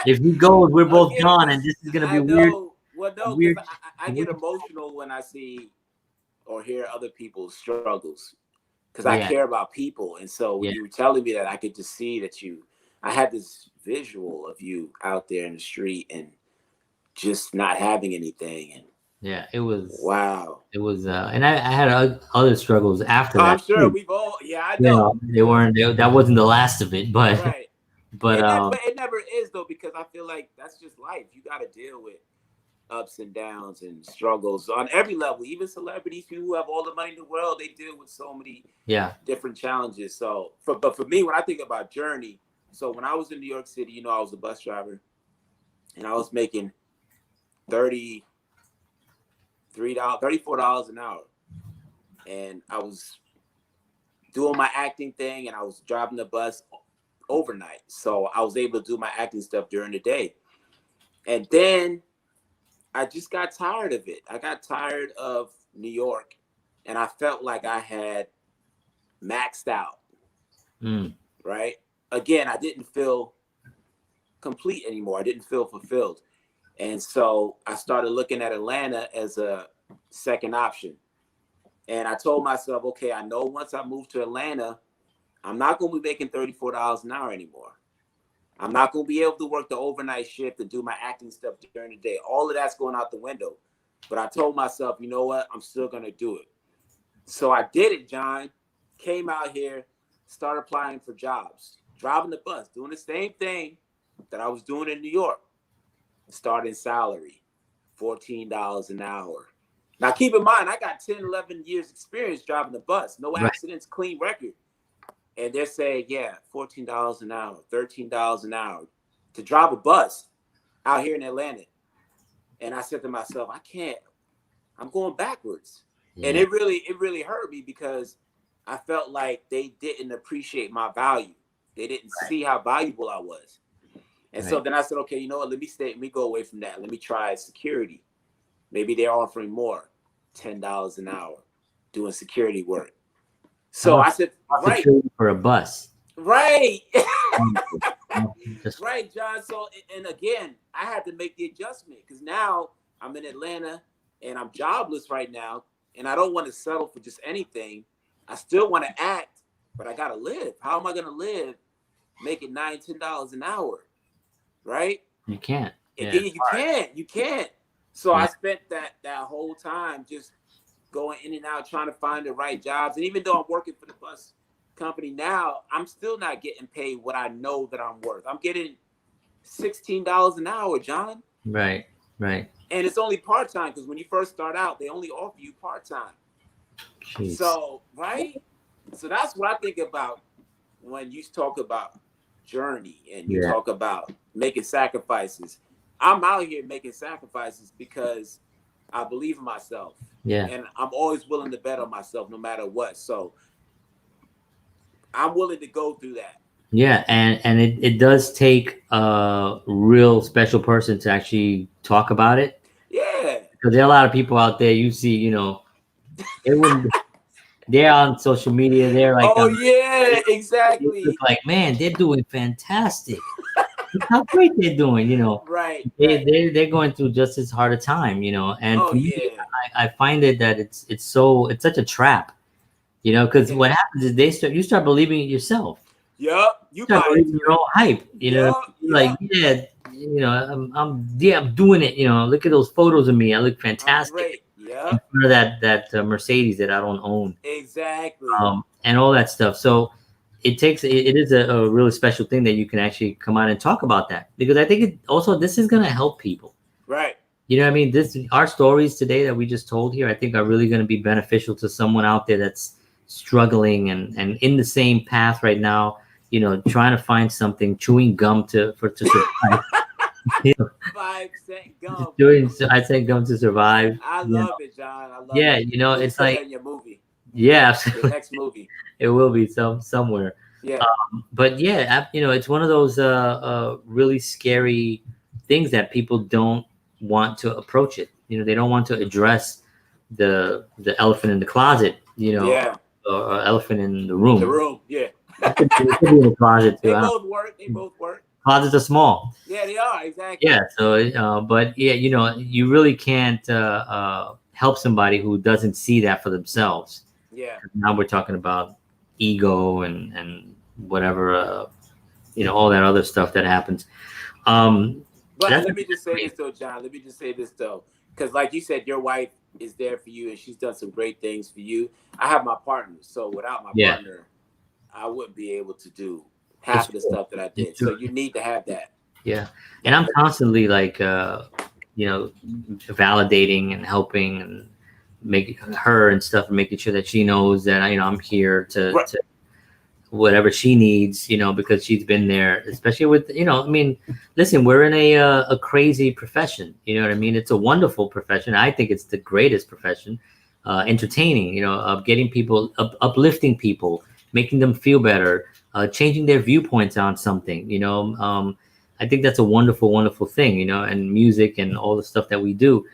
If he goes, we're both again gone, and because this is gonna be I weird. know. Well, A no, because weird, I get weird. emotional when I see or hear other people's struggles because I Yeah, care about people. And so when yeah, you were telling me that, I could just see that I had this visual of you out there in the street and just not having anything. And yeah. It was. wow. It was, and I had other struggles after Oh, I'm that sure too. we've all, yeah, I know. They weren't. That wasn't the last of it, but Right. but But it never is though, because I feel like that's just life. You got to deal with ups and downs and struggles on every level. Even celebrities, people who have all the money in the world, they deal with so many yeah, different challenges. But for me, when I think about journey, so when I was in New York City, I was a bus driver, and I was making $34 an hour, and I was doing my acting thing, and I was driving the bus overnight, so I was able to do my acting stuff during the day, and then I just got tired of it. I got tired of New York, and I felt like I had maxed out, mm, right? Again, I didn't feel complete anymore. I didn't feel fulfilled. And so I started looking at Atlanta as a second option. And I told myself, okay, I know once I move to Atlanta, I'm not going to be making $34 an hour anymore. I'm not going to be able to work the overnight shift and do my acting stuff during the day. All of that's going out the window. But I told myself, you know what? I'm still going to do it. So I did it, John. Came out here, started applying for jobs, driving the bus, doing the same thing that I was doing in New York. Starting salary, $14 an hour. Now, keep in mind, I got 10, 11 years experience driving the bus. No right. accidents, clean record. And they're saying, yeah, $14 an hour, $13 an hour to drive a bus out here in Atlanta. And I said to myself, I can't. I'm going backwards. Yeah. And it really hurt me because I felt like they didn't appreciate my value. They didn't see how valuable I was. And so then I said, okay, you know what? Let me go away from that. Let me try security. Maybe they're offering more, $10 an hour, doing security work. So I said, right. For a bus. Right. Right, John. So, and again, I had to make the adjustment because now I'm in Atlanta and I'm jobless right now. And I don't want to settle for just anything. I still want to act, but I got to live. How am I going to live making $9, $10 an hour? Right? You can't. Yeah. You can't. So I spent that whole time just going in and out, trying to find the right jobs. And even though I'm working for the bus company now, I'm still not getting paid what I know that I'm worth. I'm getting $16 an hour, John. Right. And it's only part-time because when you first start out, they only offer you part-time. Jeez. So, right? So that's what I think about when you talk about journey and you talk about making sacrifices. I'm out here making sacrifices because I believe in myself. Yeah. And I'm always willing to bet on myself no matter what. So I'm willing to go through that. Yeah, and it does take a real special person to actually talk about it. Yeah. Because there are a lot of people out there you see, you know, they're on social media, they're like, oh yeah, exactly. Look like, man, they're doing fantastic. Look how great they're doing, you know. Right. They're going through just as hard a time, you know. And for me, I find it that it's such a trap, you know, because what happens is you start believing it yourself. Yep, you start believing your own hype, you know. Like, you know, I'm doing it, you know. Look at those photos of me, I look fantastic. Yeah, in front of that Mercedes that I don't own. Exactly. And all that stuff. So it is a really special thing that you can actually come out and talk about that, because I think this is going to help people. Right. You know what I mean? Our stories today that we just told here, I think are really going to be beneficial to someone out there that's struggling and in the same path right now, you know, trying to find something, chewing gum to survive. 5-cent gum. I say gum to survive. I love it, John. I love it. Yeah, you know, it's like in your movie. Yeah, absolutely. The next movie. It will be somewhere. Yeah. But yeah, you know, it's one of those really scary things that people don't want to approach it. You know, they don't want to address the elephant in the closet, you know, or elephant in the room. The room, yeah. It could be in the closet too. They both work. Closets are small. Yeah, they are, exactly. Yeah, so, but yeah, you know, you really can't help somebody who doesn't see that for themselves. Yeah. Now we're talking about ego and whatever, you know, all that other stuff that happens. But let me just say this though, John. Let me just say this though, because like you said, your wife is there for you and she's done some great things for you. I have my partner, so without my partner, I wouldn't be able to do half of the stuff that I did. So you need to have that. Yeah, and I'm constantly like, you know, validating and helping and making her and stuff, and making sure that she knows that, you know, I'm here to whatever she needs, you know, because she's been there, especially with, you know, I mean, listen, we're in a crazy profession, you know what I mean? It's a wonderful profession. I think it's the greatest profession, entertaining, you know, of getting people, uplifting people, making them feel better, changing their viewpoints on something, you know. I think that's a wonderful, wonderful thing, you know, and music and all the stuff that we do.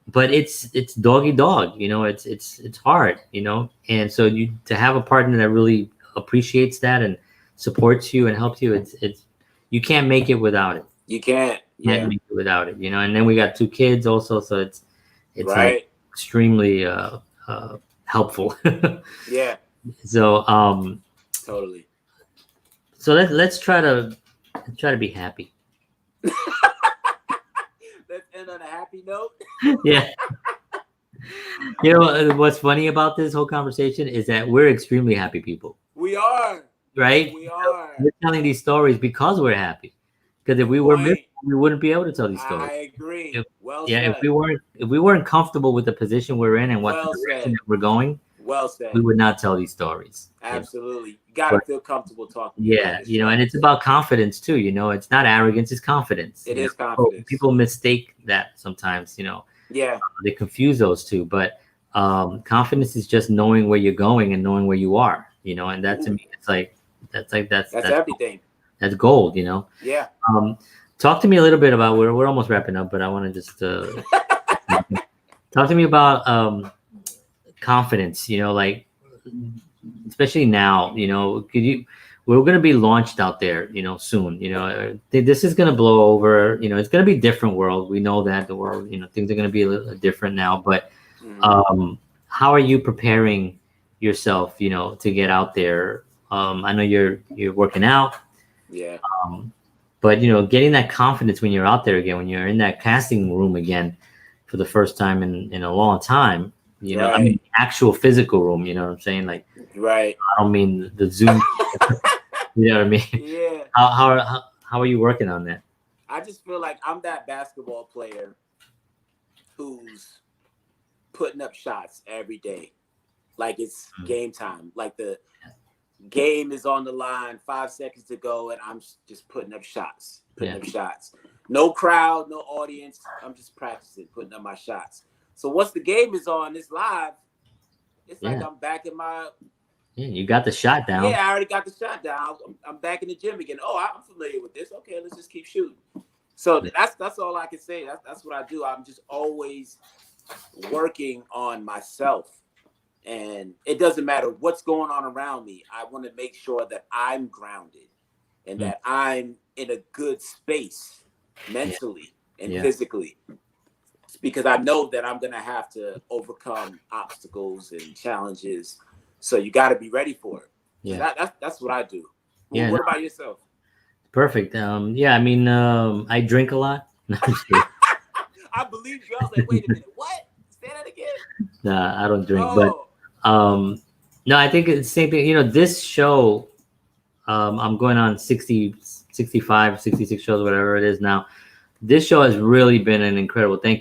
But it's dog eat dog, you know, it's hard, you know. And so to have a partner that really appreciates that and supports you and helps you, it's you can't make it without it. You can't. Can't make it without it, you know. And then we got 2 kids also, so it's like extremely helpful. Yeah. So totally. So let's try to be happy. Let's end on a happy note. Yeah. You know what's funny about this whole conversation is that we're extremely happy people. We are. Right? We are. We're telling these stories because we're happy. Because if we were miserable, we wouldn't be able to tell these stories. I agree. If we weren't comfortable with the position we're in and what direction that we're going, Well said. we would not tell these stories. Absolutely. You got to feel comfortable talking. Yeah, and it's about confidence too. It's not arrogance; it's confidence. It is confidence. People mistake that sometimes. Yeah, they confuse those two. But confidence is just knowing where you're going and knowing where you are. And that to me, that's everything. That's gold. Yeah. Talk to me a little bit about. We're almost wrapping up, but I want to just talk to me about confidence. Especially now. We're going to be launched out there, soon. This is going to blow over. It's going to be a different world. We know that the world, things are going to be a little different now. But how are you preparing yourself, to get out there? I know you're working out. Yeah. But getting that confidence when you're out there again, when you're in that casting room again for the first time in a long time. I mean, actual physical room. You know what I'm saying? Like, right. I don't mean the Zoom. You know what I mean? Yeah. How are you working on that? I just feel like I'm that basketball player who's putting up shots every day, like it's game time. Like the game is on the line, 5 seconds to go, and I'm just putting up shots. No crowd, no audience. I'm just practicing, putting up my shots. So once the game is on, it's live. It's like I'm back in my. Yeah, you got the shot down. Yeah, I already got the shot down. I'm back in the gym again. Oh, I'm familiar with this. Okay, let's just keep shooting. So that's all I can say. That's what I do. I'm just always working on myself. And it doesn't matter what's going on around me. I want to make sure that I'm grounded and that I'm in a good space mentally and physically. Because I know that I'm going to have to overcome obstacles and challenges. So you got to be ready for it. Yeah, so that's what I do. Yeah. What about yourself? Perfect. I mean, I drink a lot. I believe you. I was like, wait a minute, what? Say that again. Nah, I don't drink, but no, I think it's the same thing. This show, I'm going on 60, 65, 66 shows, whatever it is now. This show has really been an incredible thing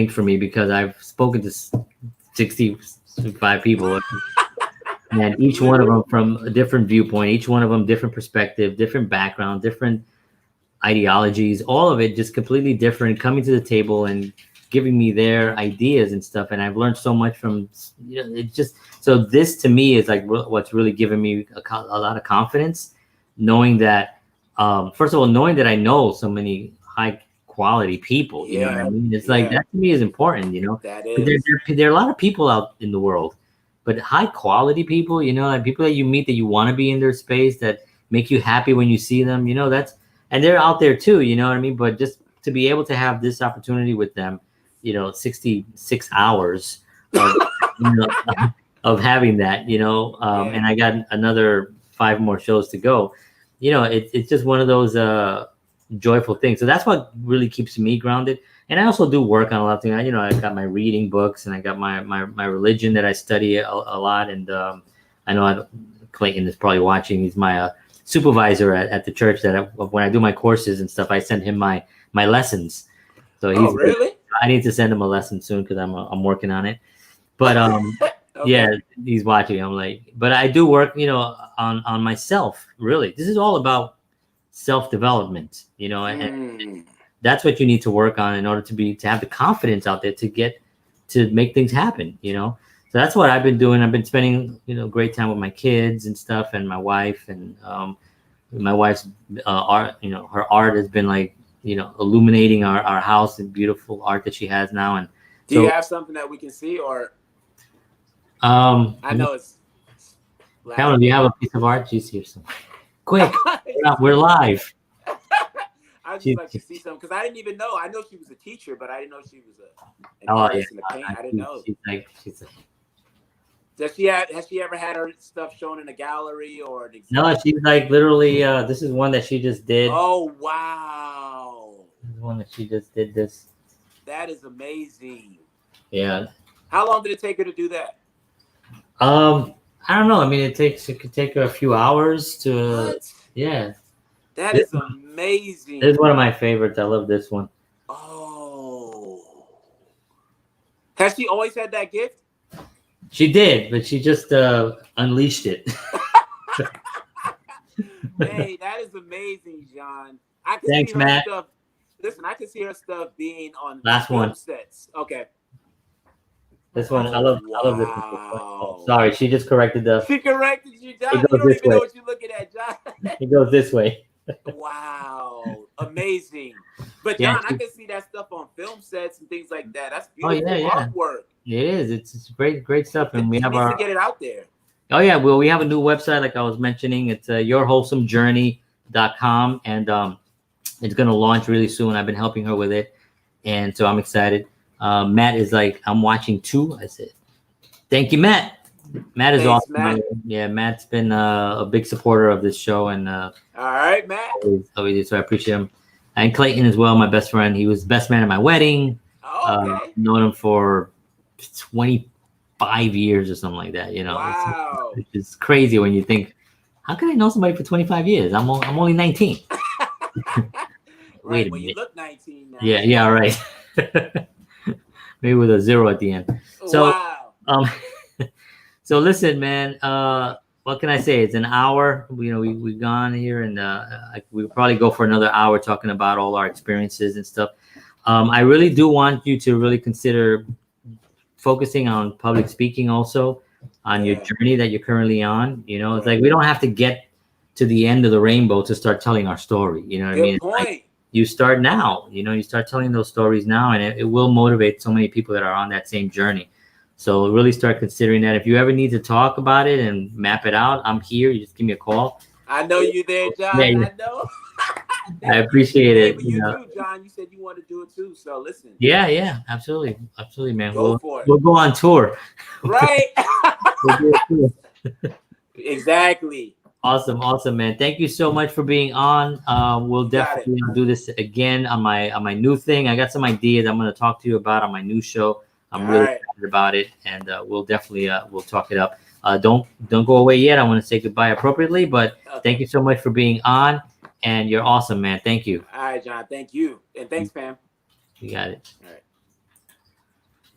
for me because I've spoken to 65 people. And each one of them from a different viewpoint, each one of them different perspective, different background, different ideologies, all of it just completely different, coming to the table and giving me their ideas and stuff. And I've learned so much from, it's just, so this to me is like what's really given me a lot of confidence, knowing that, first of all, knowing that I know so many high quality people, you know what I mean? It's like, that to me is important, That is. There are a lot of people out in the world, but high quality people, like people that you meet that you want to be in their space, that make you happy when you see them, and they're out there too, you know what I mean? But just to be able to have this opportunity with them, 66 hours of, of having that, and I got another 5 more shows to go, it's just one of those joyful things. So that's what really keeps me grounded. And I also do work on a lot of things. I got my reading books, and I got my religion that I study a lot. And I know Clayton is probably watching. He's my supervisor at the church when I do my courses and stuff, I send him my lessons. So he's really? I need to send him a lesson soon because I'm working on it. But yeah, he's watching. I'm like, but I do work, on myself. Really, this is all about self-development, and that's what you need to work on in order to have the confidence out there to make things happen, So that's what I've been doing. I've been spending, great time with my kids and stuff, and my wife, and my wife's art, her art has been like, illuminating our house and beautiful art that she has now. And do you have something that we can see, or I know it's Cameron, do you have a piece of art? She's here somewhere. Quick, we're live. I just like to see something because I didn't even know. I know she was a teacher, but I didn't know she was an artist in the paint. I didn't know. Has she ever had her stuff shown in a gallery or an exhibit? No, she's like literally. This is one that she just did. Oh wow! This is one that she just did. This. That is amazing. Yeah. How long did it take her to do that? I don't know. I mean, it could take her a few hours to. What? Yeah. That is amazing. This is one of my favorites. I love this one. Oh. Has she always had that gift? She did, but she just unleashed it. Hey, that is amazing, John. I can Thanks, see her Matt. stuff. Listen, I can see her stuff being on Last film one. sets. Okay. This one, I Oh, love this one. Oh, wow. sorry, she just corrected the. She corrected you, It John. You goes don't this even way. know what you're looking at, John. It goes this way. Wow. Amazing. But Yeah. John, I can see that stuff on film sets and things like that. That's Oh beautiful yeah. artwork. It is. It's great stuff, and we She have needs our. to get it out there. Oh yeah, well we have a new website like I was mentioning. It's yourwholesomejourney.com, and it's gonna launch really soon. I've been helping her with it, and so I'm excited. Matt is like, I'm watching too. I said, thank you, Matt. Matt is Thanks, awesome. Matt. Yeah, Matt's been a big supporter of this show, and All right, Matt. always, so I appreciate him. And Clayton as well, my best friend. He was best man at my wedding. Okay. Known him for 25 years or something like that. You know, Wow. it's crazy when you think, how can I know somebody for 25 years? I'm only 19. Wait Right. a Well, you minute. look 19 now. Yeah, right. Maybe with a 0 at the end. So, Wow. so listen, man. What can I say? It's an hour. We've gone here, and we'll probably go for another hour talking about all our experiences and stuff. I really do want you to really consider focusing on public speaking, also on your journey that you're currently on. It's like we don't have to get to the end of the rainbow to start telling our story. You know what I mean? Good point. Like, you start now. You start telling those stories now, and it will motivate so many people that are on that same journey. So really start considering that. If you ever need to talk about it and map it out, I'm here. You just give me a call. I know you there, John. Yeah. I know. I appreciate Hey, it. but you too, John. You said you want to do it too. So listen. Yeah, absolutely, man. Go for it. We'll go on tour. Right. We'll do a tour. Exactly. Awesome, man. Thank you so much for being on. We'll definitely do this again on my new thing. I got some ideas I'm going to talk to you about on my new show. I'm really excited about it, and we'll definitely we'll talk it up. Don't go away yet. I want to say goodbye appropriately, but thank you so much for being on, and you're awesome, man. Thank you. All right, John. Thank you, and thanks, Pam. You got it. All right.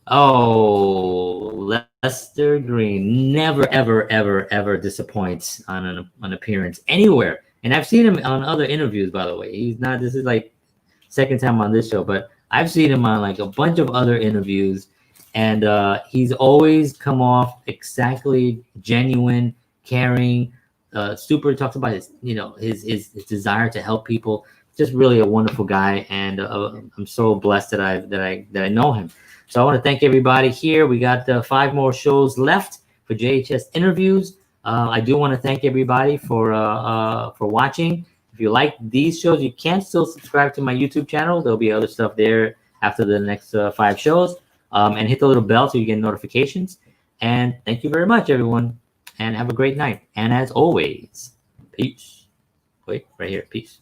Oh, Lester Greene never, ever disappoints on an appearance anywhere. And I've seen him on other interviews, by the way. He's not, this is like second time on this show, but I've seen him on like a bunch of other interviews, and he's always come off exactly genuine, caring, super talks about his, his desire to help people. Just really a wonderful guy, and I'm so blessed that I know him. So I want to thank everybody here. We got 5 more shows left for JHS interviews. I do want to thank everybody for watching. If you like these shows, you can still subscribe to my YouTube channel. There'll be other stuff there after the next 5 shows. And hit the little bell so you get notifications. And thank you very much, everyone. And have a great night. And as always, peace. Wait, right here. Peace.